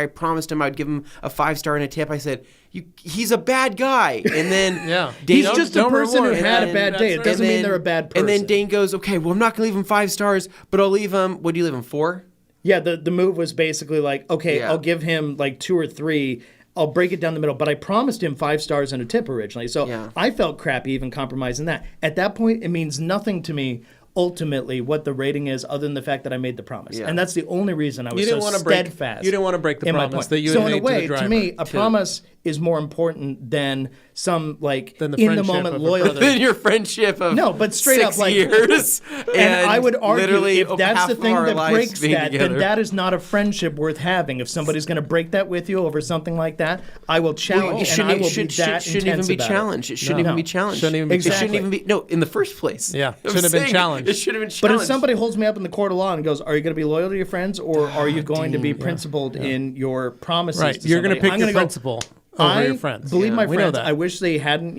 I promised him I'd give him a 5-star and a tip. I said, he's a bad guy. And then Dane, he's just a person who had a bad day. It doesn't mean they're a bad person. And then Dane goes, okay, well, I'm not going to leave him 5 stars, but I'll leave him. What do you leave him 4? Yeah, the move was basically like, okay, I'll give him like 2 or 3. I'll break it down the middle, but I promised him 5 stars and a tip originally. So I felt crappy even compromising that. At that point, it means nothing to me ultimately what the rating is other than the fact that I made the promise. And that's the only reason I was so steadfast. You didn't want to break the promise that you had made to the driver. So in a way, to me, a promise is more important than some like Than the in the friendship moment of a loyalty. Than your friendship of No, but straight 6 up, like, years. And I would argue literally if that's half the of thing our that lives breaks being that, together. then that is not a friendship worth having. If somebody's going to break that with you over something like that, I will challenge and I will be that shouldn't intense even be about it. challenged. It shouldn't No. even be challenged. Shouldn't even be It shouldn't Exactly. even be. No, in the first place. Yeah, I'm shouldn't have been saying challenged. It should have been challenged. But if somebody holds me up in the court of law and goes, "Are you going to be loyal to your friends, or are you going to be principled in your promises?" Right. To You're going to somebody?" pick I'm your gonna go, principle over I your friends. believe my We know friends. that. I wish they hadn't,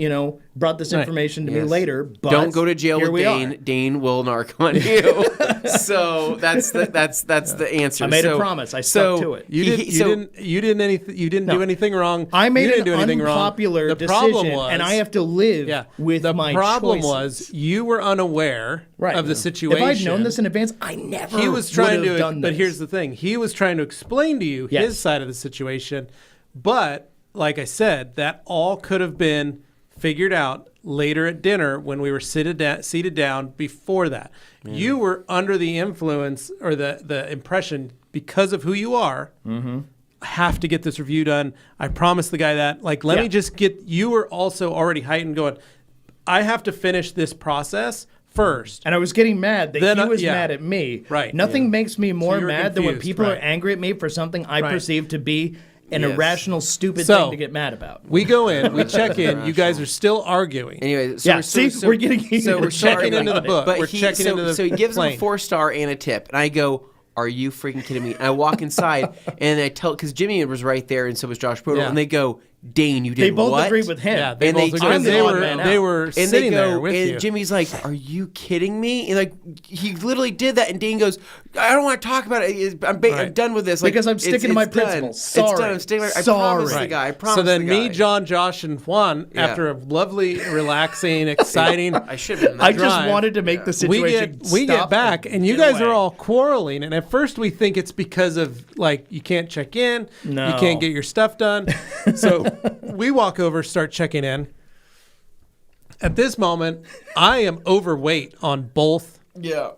brought this Right. information to me Yes. later. But don't go to jail here with we Dane. are. Dane will narc on you. So that's the answer. I made a So- promise. I stuck to it. You didn't do anything wrong. I made you didn't an do anything unpopular wrong. The problem decision, was, and I have to live with the my problem choices. was you were unaware of the situation. If I'd known this in advance, I never He was trying would have to, done but this. here's the thing: he was trying to explain to you Yes. his side of the situation. But like I said, that all could have been figured out later at dinner when we were seated down. Before that, you were under the influence or the impression because of who you are. Mm-hmm. I have to get this review done. I promised the guy that. Like, let me just get. You were also already heightened, going. I have to finish this process first. And I was getting mad that Then, he was yeah. mad at me. Right. Nothing makes me more you were mad than when confused, people are right. angry at me for something I Right. perceive to be an Yes. irrational, stupid So, thing to get mad about. We go in, we check in. You guys are still arguing. Anyway, so Yeah, we're, see, we're getting heated. so we're checking sorry, into the book. But We're checking into the so he gives him a plane. 4-star and a tip, and I go, "Are you freaking kidding me?" And I walk inside, and I tell because Jimmy was right there, and so was Josh Brodel, Yeah. and they go, "Dane, you did They both what?" agreed with him. Yeah, they And both they- agreed. I'm the They odd were man out. they were And they sitting go, there with and you. Jimmy's like, "Are you kidding me?" And like, he literally did that, and Dane goes, "I don't want to talk about it. I'm Right. done with this." Like, Because I'm sticking to my it's done. principles. It's Sorry. done. I'm sticking. I Sorry. promised the guy. I promised So then the me, guy. John, Josh, and Juan, Yeah. after a lovely, relaxing, exciting, I should have been. I that just drive. wanted to make the situation we get stop back, and you get guys away. are all quarreling. And at first we think it's because of like you can't check in, No. you can't get your stuff done. So we walk over, start checking in. At this moment, I am overweight on both. Yeah.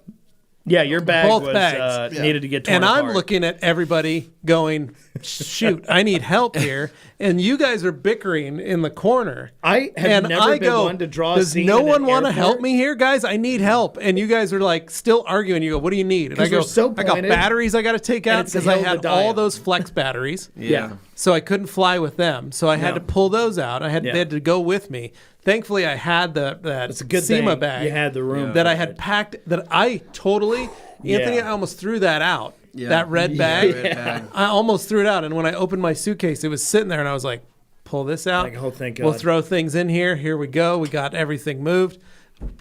Yeah, your bag Both was bags. needed to get torn And I'm apart. looking at everybody going, shoot, I need help here. And you guys are bickering in the corner. I have and never I been go, one to draw a does scene no in an one want to airport." help me here, guys? I need help. And you guys are like still arguing. You go, what do you need? And I 'Cause go, we're so I got pointed, batteries I got to take and out it's the because I hill had to die all on. those flex batteries. Yeah. So I couldn't fly with them. So I had No. to pull those out. They Yeah. had to go with me. Thankfully, I had that It's a good SEMA thing bag. you had the room that for I it. had packed. That I totally, Anthony, Yeah. I almost threw that out. Yeah. That red Yeah, bag. red bag. I almost threw it out. And when I opened my suitcase, it was sitting there, and I was like, "Pull this out. Like, oh, thank We'll God. throw things in here. Here we go. We got everything moved."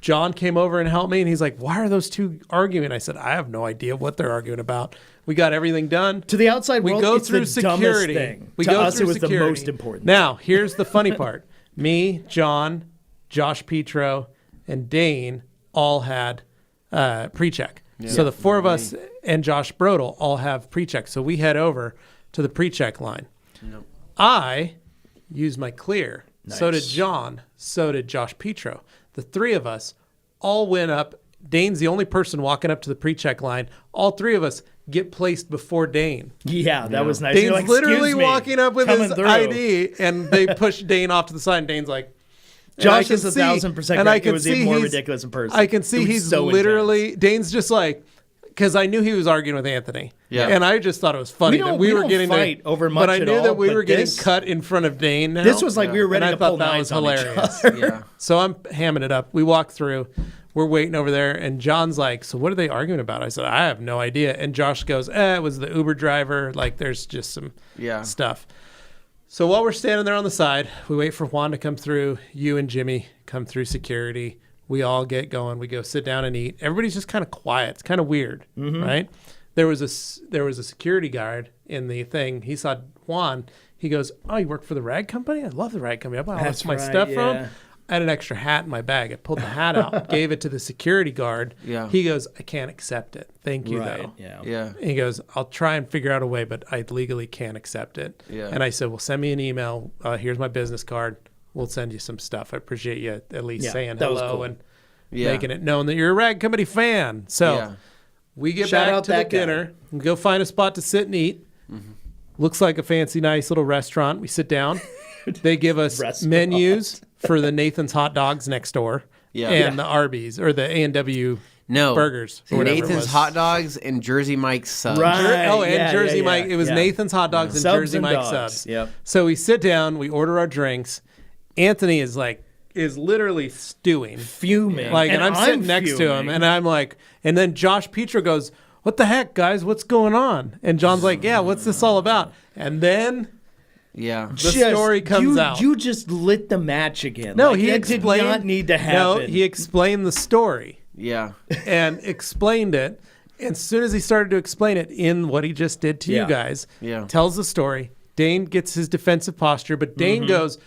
John came over and helped me, and he's like, "Why are those two arguing?" I said, "I have no idea what they're arguing about. We got everything done." To the outside We world, go it's through the dumbest security. thing. We To go us, through it was security. the most important. Now, here's the funny part. Me, John, Josh Petro, and Dane all had pre-check. So the four of us and Josh Brodel all have pre-check. So we head over to the pre-check line. I used my clear. So did John. So did Josh Petro. The three of us all went up. Dane's the only person walking up to the pre-check line. All three of us get placed before Dane. Yeah, that was nice. Dane's You're like, literally "Excuse me, walking up with coming his through." ID, and they push Dane off to the side. And Dane's like, and Josh I is can 1,000% and I correct. It can was see even more he's- ridiculous in person. I can It see was he's so literally Dane's just like, because I knew he was arguing with Anthony. Yeah. And I just thought it was funny We that don't- we we were don't getting fight to, over but much I at knew all, that we but were getting this- cut in front of Dane now. This was like we were ready And I to pull thought that knives was on each hilarious. other. Yeah. So I'm hamming it up. We walk through. We're waiting over there, and John's like, "So what are they arguing about?" I said, "I have no idea." And Josh goes, "It was the Uber driver. Like, there's just some stuff." So while we're standing there on the side, we wait for Juan to come through. You and Jimmy come through security. We all get going. We go sit down and eat. Everybody's just kind of quiet. It's kind of weird, right? There was a security guard in the thing. He saw Juan. He goes, "Oh, you work for the rag company? I love the rag company. I buy all That's my right, stuff from." yeah. I had an extra hat in my bag. I pulled the hat out, gave it to the security guard. Yeah. He goes, "I can't accept it. Thank you, Right. though." Yeah. Yeah. And he goes, "I'll try and figure out a way, but I legally can't accept it." Yeah. And I said, "Well, send me an email. Here's my business card. We'll send you some stuff. I appreciate you at least Yeah, saying that was hello cool. and Yeah. making it known that you're a rag company fan." So Yeah. we get Shout back out to the that guy. dinner and go find a spot to sit and eat. Looks like a fancy, nice little restaurant. We sit down. they give us Restaurant. menus for the Nathan's hot dogs next door and the Arby's or the A&W burgers. Or whatever it Nathan's was. hot dogs and Jersey Mike's subs. Right. And Jersey Mike. It was yeah. Nathan's hot dogs and Subs Jersey and Mike dogs. subs. Yep. So we sit down, we order our drinks. Anthony is literally stewing. Fuming. And I'm sitting next to him, and I'm like, and then Josh Petro goes, "What the heck, guys? What's going on?" And John's like, "Yeah, what's this all about?" And then the story comes out. You just lit the match again. No, like, he that explained. did not need to happen. No, he explained the story Yeah. and explained it. And as soon as he started to explain it in what he just did to you guys, tells the story. Dane gets his defensive posture, but Dane goes,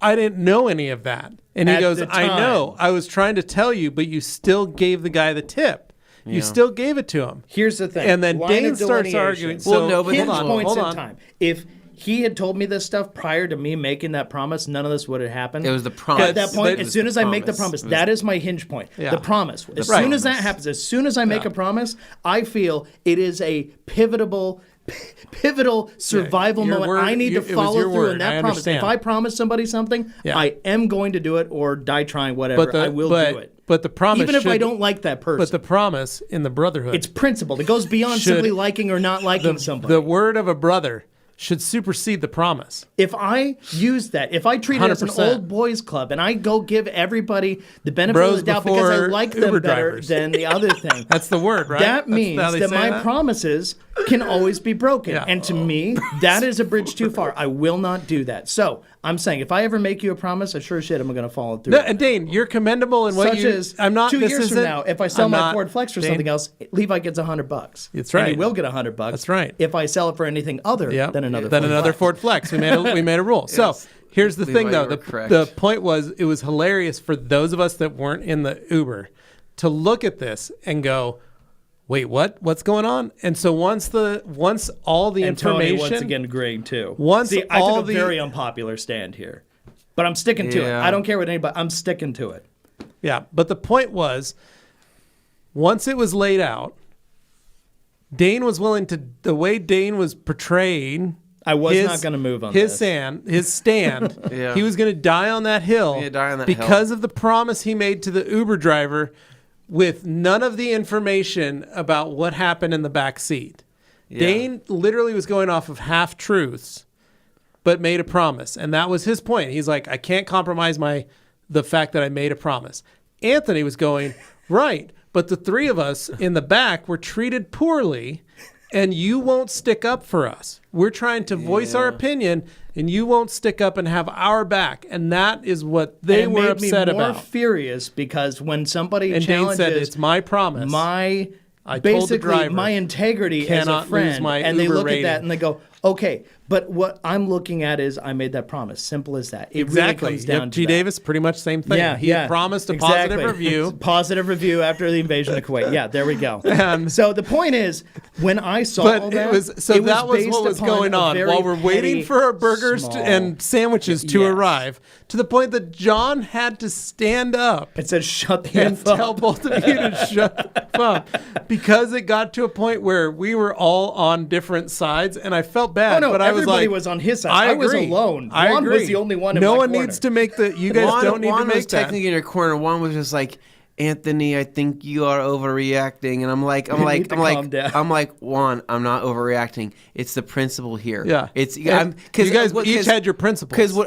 "I didn't know any of that." And he At goes, the "I know. time. I was trying to tell you, but you still gave the guy the tip. You still gave it to him." Here's the thing. And then Line Dane of starts delineation. arguing. Well, So, no, but Hinge hold on, points hold in on. time. If he had told me this stuff prior to me making that promise, none of this would have happened. It was the promise. At that point, It was as soon the as I make the promise. promise, It was- that is my hinge point. Yeah. The promise. As Right. soon as that happens, as soon as I make a promise, I feel it is a pivotal survival your moment. word- I need it to was follow your through word. on that I promise. understand. If I promise somebody something, Yeah. I am going to do it or die trying, whatever. I will do it. But the promise, Even if I should- don't like that person. But the promise in the brotherhood, it's principled. It goes beyond Should- simply liking or not liking somebody. the word of a brother should supersede the promise. If I use that, if I treat it as an 100%. old boys club and I go give everybody the benefit Bros of the doubt because I before like them Uber better drivers. than the other thing, That's the word, right? that That's means how they that say my that? promises can always be broken. Yeah. And to me, that is a bridge too far. I will not do that. So I'm saying if I ever make you a promise, I sure as shit I'm going to follow through. No, and Dane, you're commendable in what Such you. as I'm not. 2 this years from isn't- now, if I sell I'm my not- Ford Flex for Dane, something else, Levi gets $100. That's And he right. will get $100. That's right. If I sell it for anything other than another Ford Flex. We made a rule. So here's the Levi, thing, though. you were The correct. point was, it was hilarious for those of us that weren't in the Uber to look at this and go, "Wait, what? What's going on?" And so once all the And Tony information, once again agreeing too. Once See, I all took a the- very unpopular stand here, but I'm sticking to it. Yeah. I don't care what anybody. I'm sticking to it. yeah. But the point was, once it was laid out, Dane was willing to. The way Dane was portraying. I was not gonna move on his this. stand. Yeah. He was going to die on that hill Yeah, die on that because hill. of the promise he made to the Uber driver with none of the information about what happened in the back seat. Dane literally was going off of half truths, but made a promise, and that was his point. He's like, "I can't compromise the fact that I made a promise." Anthony was going, "Right, but the three of us in the back were treated poorly, and you won't stick up for us. We're trying to voice our opinion, and you won't stick up and have our back." And that is what they And it were made upset me more about. furious because when somebody And Dane challenges said, "It's my promise. my I told the basically driver, my integrity as a cannot lose friend," my and they Uber look rating. at that and they go, "Okay, but what I'm looking at is I made that promise. Simple as that." It Exactly. really comes down to G. that. Davis, pretty much same thing. Yeah, he yeah. promised a Exactly. positive review. Positive review after the invasion of Kuwait. Yeah, there we go. So the point is, when I saw But all that, that was based what was upon going a on very while we're waiting petty, for our burgers small- and sandwiches to Yes. arrive, to the point that John had to stand up It said, "Shut the and F tell up." both of you to shut the F up, because it got to a point where we were all on different sides, and I felt bad. Oh, no, but I was everybody like, was on his side. I I was agree. alone. I Juan was agree. the only one in No my one corner. needs to make the. You guys don't need Juan to make was that. technically in your corner. Juan was just like, "Anthony, I think you are overreacting," and I'm like, need to calm down. Juan, I'm not overreacting. It's the principle here. Yeah. it's And because you guys each had your principles. Because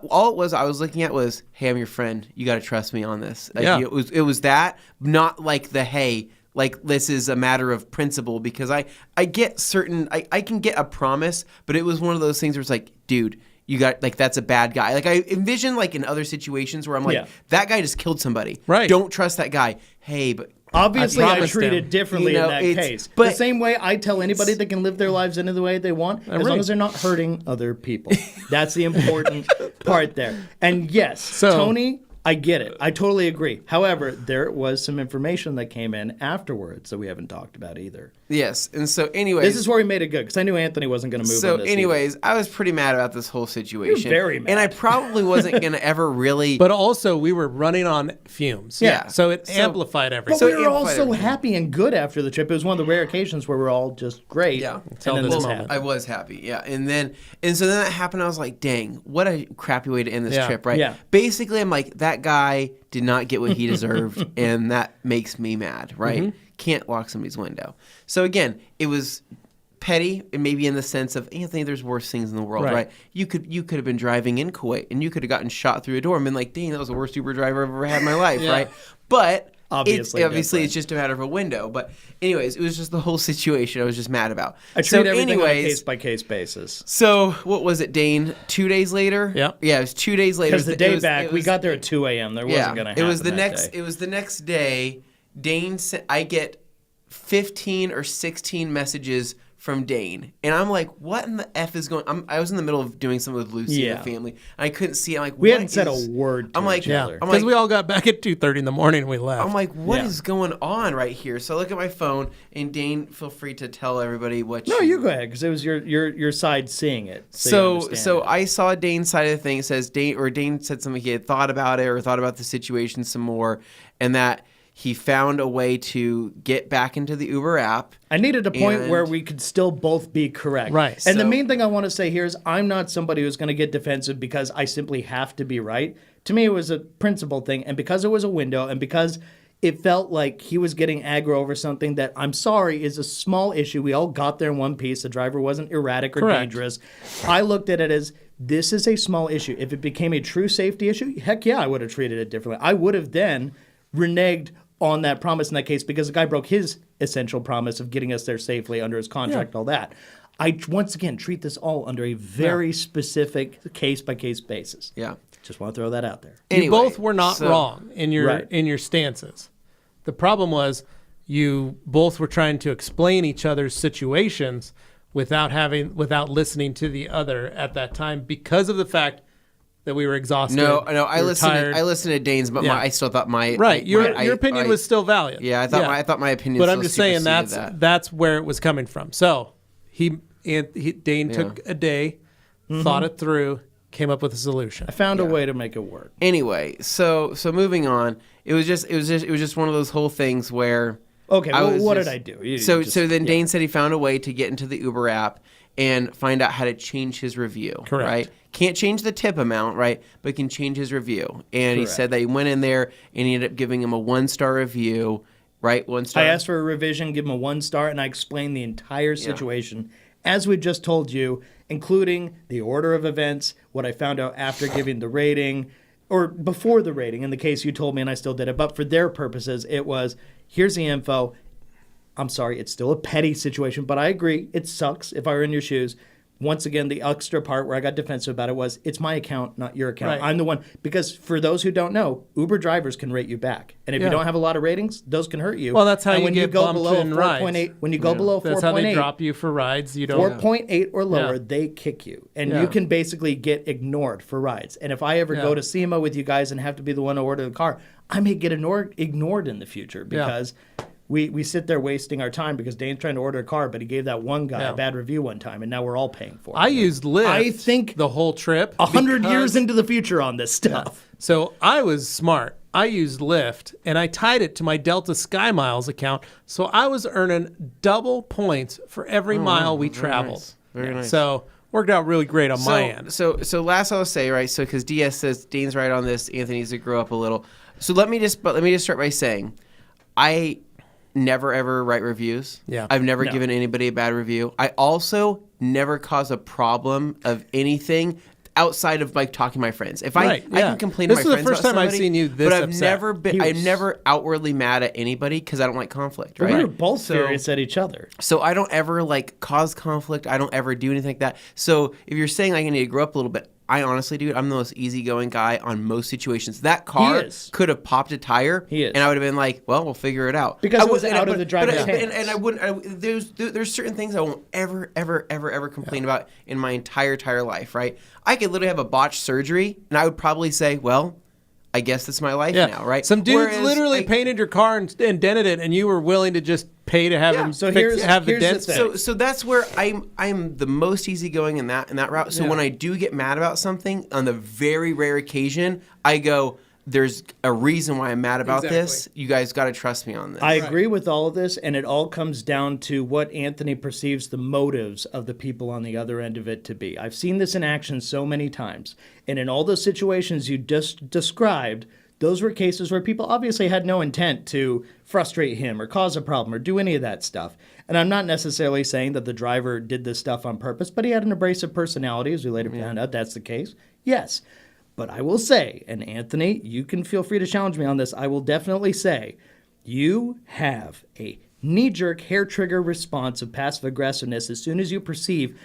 all it was I was looking at was, "Hey, I'm your friend. You got to trust me on this." Like, Yeah. it was that, not like the "Hey, like this is a matter of principle," because I get certain I can get a promise, but it was one of those things where it's like, dude, you got, like, that's a bad guy. Like, I envision, like, in other situations where I'm like, Yeah. that guy just killed somebody. Right. Don't trust that guy. Hey, but Obviously, I promised treat him. it differently You know, in that it's- case. but- the same way I tell anybody they can live their lives any the way they want, as long as they're not hurting other people. That's the important part there. And yes, So- Tony, I get it. I totally agree. However, there was some information that came in afterwards that we haven't talked about either. Yes. And so, anyways. This is where we made it good because I knew Anthony wasn't going to move So, on this anyways, I was pretty mad about this whole situation. You're very mad. And I probably wasn't going to ever really. But also, we were running on fumes. Yeah. So it amplified everything. But So we were all amplified so everything. happy and good after the trip. It was one of the rare occasions where we're all just great. Yeah. Until then this this moment. happened. I was happy, yeah. And so then that happened. I was like, dang, what a crappy way to end this Yeah. trip, right? Yeah. Basically, I'm like, that guy did not get what he deserved, and that makes me mad, right? Can't lock somebody's window. So again, it was petty, and maybe in the sense of, Anthony, there's worse things in the world, right? You could have been driving in Kuwait, and you could have gotten shot through a door and been like, dang, that was the worst Uber driver I've ever had in my life, right? But Obviously it's just a matter of a window. But anyways, it was just the whole situation I was just mad about. I treat everything on a case-by-case basis. So what was it, Dane? 2 days later? Yeah. Yeah, it was 2 days later. Because the day back, we got there at 2 a.m. There wasn't going to happen It was the that next. day. It was the next day. Dane sent. I get 15 or 16 messages from Dane, and I'm like, "What in the f is going?" I was in the middle of doing something with Lucy and the family, and I couldn't see. I'm like, We what hadn't said is- a word to I'm like, each other. I'm Because like, we all got back at 2:30 in the morning and we left. I'm like, what Yeah. is going on right here? So I look at my phone, and Dane, feel free to tell everybody what. No, you go ahead because it was your side seeing it. you So understand it. I saw Dane's side of the thing. It says Dane said something, he had thought about it or thought about the situation some more, and that he found a way to get back into the Uber app. I needed a point And- where we could still both be correct. Right. And the So- main thing I want to say here is I'm not somebody who's going to get defensive because I simply have to be right. To me, it was a principle thing. And because it was a window and because it felt like he was getting aggro over something that I'm sorry is a small issue. We all got there in one piece. The driver wasn't erratic or Correct. dangerous. I looked at it as this is a small issue. If it became a true safety issue, heck yeah, I would have treated it differently. I would have then reneged on that promise in that case because the guy broke his essential promise of getting us there safely under his contract, all that. I, once again, treat this all under a very specific case-by-case basis. Yeah. Just want to throw that out there. You Anyway, both were not so- wrong in your Right. in your stances. The problem was you both were trying to explain each other's situations without listening to the other at that time because of the fact that we were exhausted. No, we I were listened. tired. I listened to Dane's, but Yeah. I still thought my Right, your my- opinion was still valid. Yeah, I thought my opinion. But still I'm just saying superseded that's where it was coming from. So Dane took a day, thought it through, came up with a solution. I found a way to make it work. Anyway, so moving on, it was just one of those whole things where. Okay, I well, was what just- did I do? So then Dane said he found a way to get into the Uber app and find out how to change his review. Correct. Right? Can't change the tip amount, right? But can change his review. And he Correct. said that he went in there and he ended up giving him a 1-star review, right? 1 star. I asked for a revision, give him a 1 star, and I explained the entire situation as we just told you, including the order of events, what I found out after giving the rating, or before the rating, in the case you told me and I still did it. But for their purposes, it was, here's the info. I'm sorry, it's still a petty situation, but I agree, it sucks if I were in your shoes. Once again, the extra part where I got defensive about it was, it's my account, not your account. Right. I'm the one, because for those who don't know, Uber drivers can rate you back. And if Yeah. you don't have a lot of ratings, those can hurt you. Well, that's how and you when get you go bumped below in rides. 4.8, when you go below That's how they 4.8, drop you for rides. You don't. 4.8 or lower, Yeah. they kick you. And Yeah. you can basically get ignored for rides. And if I ever go to SEMA with you guys and have to be the one to order the car, I may get ignored in the future because we sit there wasting our time because Dane's trying to order a car, but he gave that one guy a bad review one time, and now we're all paying for it. I used Lyft. I think the whole trip. 100 because- years into the future on this stuff. So I was smart. I used Lyft and I tied it to my Delta Sky Miles account. So I was earning double points for every mile we traveled. nice. Very nice. So worked out really great on my end. So last I'll say, right? So because DS says Dane's right on this, Anthony needs to grow up a little. So let me just start by saying, I never ever write reviews. Yeah. I've never given anybody a bad review. I also never cause a problem of anything outside of like talking to my friends. If Right, I yeah. can complain This to is my the friends first about time I've somebody, seen you this but I've upset. never been. He I'm was- never outwardly mad at anybody because I don't like conflict. Right. We were both So- furious at each other. So I don't ever like cause conflict. I don't ever do anything like that. So if you're saying like I need to grow up a little bit, I honestly, dude, I'm the most easygoing guy on most situations. That car is. could have popped a tire, He is. and I would have been like, "Well, we'll figure it out." Because I it was would- out of but- the driver's but- hands. And I wouldn't. There's certain things I won't ever complain about in my entire life. Right? I could literally have a botched surgery, and I would probably say, "Well, I guess that's my life now, right? Some dudes Whereas, literally painted your car and dented it, and you were willing to just pay to have him have the dent. So that's where I'm the most easygoing in that route. So when I do get mad about something, on the very rare occasion, I go, there's a reason why I'm mad about this. You guys got to trust me on this. I agree with all of this, and it all comes down to what Anthony perceives the motives of the people on the other end of it to be. I've seen this in action so many times, and in all those situations you just described, those were cases where people obviously had no intent to frustrate him or cause a problem or do any of that stuff. And I'm not necessarily saying that the driver did this stuff on purpose, but he had an abrasive personality, as we later found out that's the case. Yes. But I will say, and Anthony, you can feel free to challenge me on this, I will definitely say, you have a knee-jerk hair trigger response of passive aggressiveness as soon as you perceive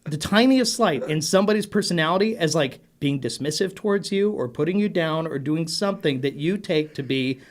the tiniest slight in somebody's personality as like being dismissive towards you or putting you down or doing something that you take to be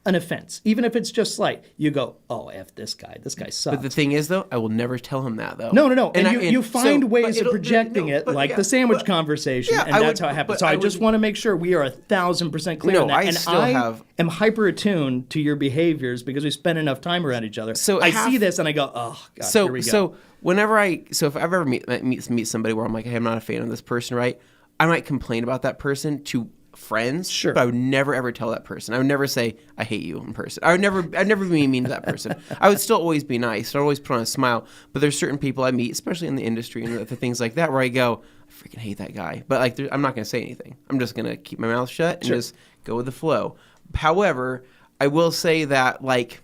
an offense. Even if it's just slight, you go, oh, F this guy. This guy sucks. But the thing is, though, I will never tell him that, though. No. And you find ways of projecting it, like the sandwich conversation, and that's how it happens. So I just want to make sure we are 1,000% clear on that. I am hyper attuned to your behaviors because we spend enough time around each other. So I see this and I go, oh, God, here we go. If I ever meet somebody where I'm like, hey, I'm not a fan of this person, right? I might complain about that person to friends, sure, but I would never ever tell that person. I would never say I hate you in person. I'd never be mean to that person. I would still always be nice. I'd always put on a smile. But there's certain people I meet, especially in the industry and the things like that, where I go, I freaking hate that guy. But like, I'm not going to say anything. I'm just going to keep my mouth shut and just go with the flow. However, I will say that like,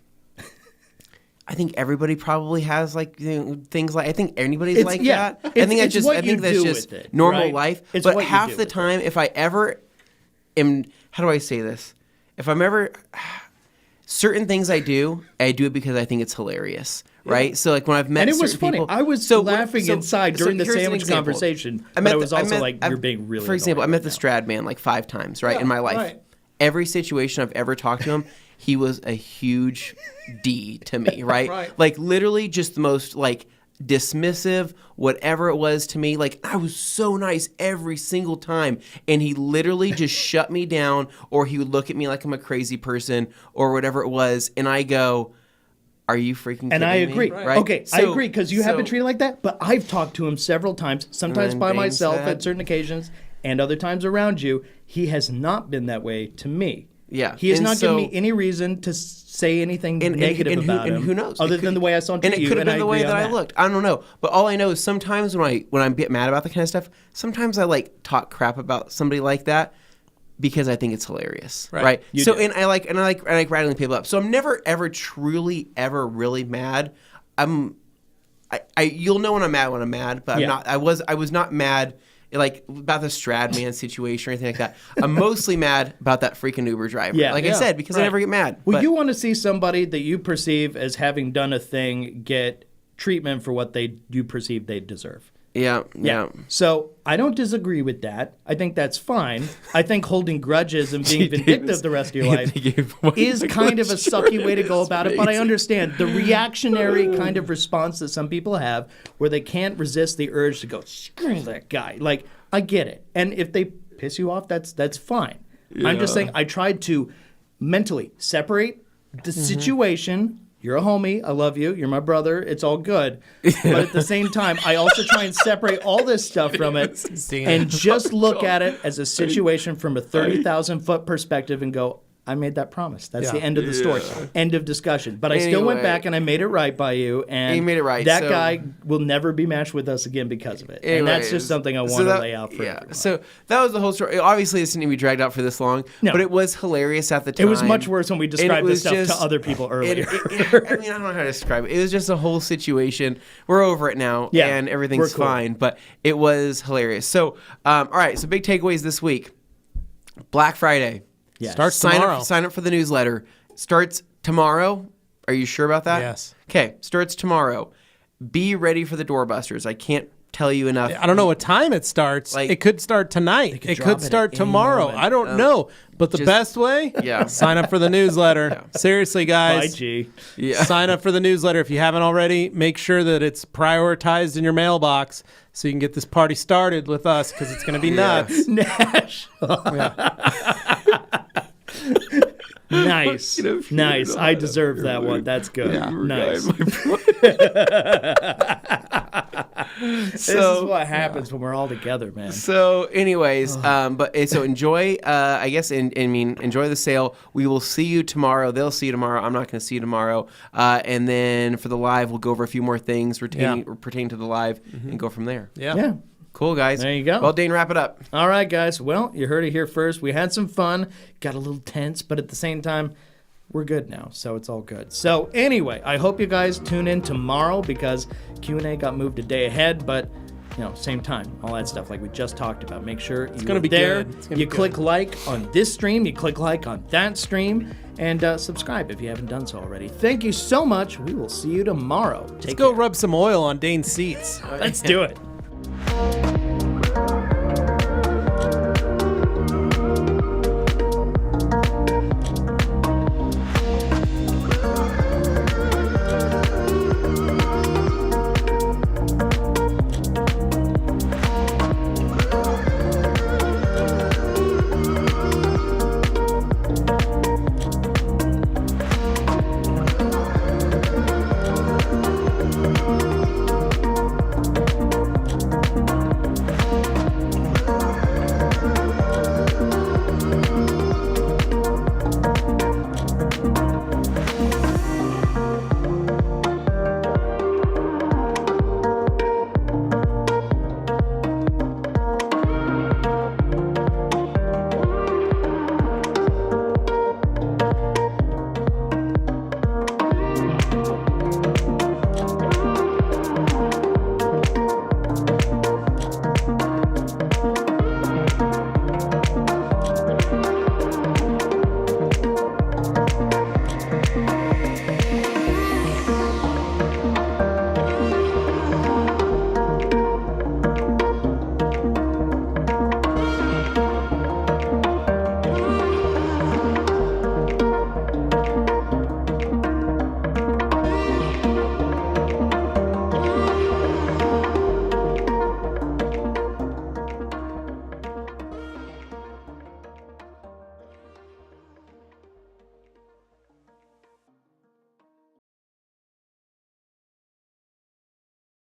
I think everybody probably has like things like I think anybody's like that. I think that's just normal life. But half the time, if I ever how do I say this? If I'm ever certain things I do it because I think it's hilarious, right? So like when I've met, and it was funny. People, I was laughing inside during the sandwich conversation. I was also like, you're being really. For example, I met the Strad man like 5 times, right, in my life. Right. Every situation I've ever talked to him, he was a huge D to me, right? Like literally just the most like dismissive, whatever it was to me. Like I was so nice every single time, and he literally just shut me down, or he would look at me like I'm a crazy person or whatever it was, and I go, are you freaking kidding me? And I agree. Right? Okay, I agree, because you have been treated like that, but I've talked to him several times, sometimes by myself at certain occasions, and other times around you. He has not been that way to me. Yeah. He has not given me any reason to say anything negative about him. And who knows? Other than the way I saw him to you. And it could have been the way that I looked. I don't know. But all I know is sometimes when I get mad about that kind of stuff, sometimes I like talk crap about somebody like that because I think it's hilarious. Right? So and I like rattling people up. So I'm never ever truly ever really mad. You'll know when I'm mad, but I'm not. I was not mad like about the Strad man situation or anything like that. I'm mostly mad about that freaking Uber driver. I said, because I never get mad. Well, you want to see somebody that you perceive as having done a thing get treatment for what you perceive they deserve. Yeah. So I don't disagree with that. I think that's fine. I think holding grudges and being vindictive the rest of your life is kind of a sucky way to go about it. But I understand the reactionary kind of response that some people have where they can't resist the urge to go, screw that guy. Like, I get it. And if they piss you off, that's fine. Yeah. I'm just saying I tried to mentally separate the situation. You're a homie. I love you. You're my brother. It's all good. But at the same time, I also try and separate all this stuff from it and just look at it as a situation from a 30,000-foot perspective and go, I made that promise. That's the end of the story. End of discussion. But I still went back and I made it right by you. And you made it right. That guy will never be matched with us again because of it. And that's just something I want to lay out for everyone. So that was the whole story. Obviously, this didn't be dragged out for this long, but it was hilarious at the time. It was much worse when we described this stuff to other people earlier. I don't know how to describe it. It was just a whole situation. We're over it now, and everything's fine. But it was hilarious. So, all right. So big takeaways this week. Black Friday. Yes. Starts tomorrow. Sign up for the newsletter. Starts tomorrow. Are you sure about that? Yes. Okay. Starts tomorrow. Be ready for the doorbusters. I can't tell you enough. I don't know what time it starts. It could start tonight. It could start tomorrow. I don't know. But the best way? Sign up for the newsletter. Seriously, guys. Bye, G. Sign up for the newsletter. If you haven't already, make sure that it's prioritized in your mailbox so you can get this party started with us because it's going to be nuts. Nash. Nice. Nice. I deserve that one. That's good. Yeah. Nice. This is what happens when we're all together, man. So, anyways, so enjoy. I guess, enjoy the sale. We will see you tomorrow. They'll see you tomorrow. I'm not going to see you tomorrow. And then for the live, we'll go over a few more things pertaining to the live, and go from there. Yeah. Cool, guys. There you go. Well, Dane, wrap it up. All right, guys. Well, you heard it here first. We had some fun, got a little tense, but at the same time, we're good now, so it's all good. So anyway, I hope you guys tune in tomorrow because Q&A got moved a day ahead, but same time, all that stuff like we just talked about. Make sure it's gonna be there. good. You click like on this stream, you click like on that stream, and subscribe if you haven't done so already. Thank you so much. We will see you tomorrow. Let's go rub some oil on Dane's seats. Let's do it.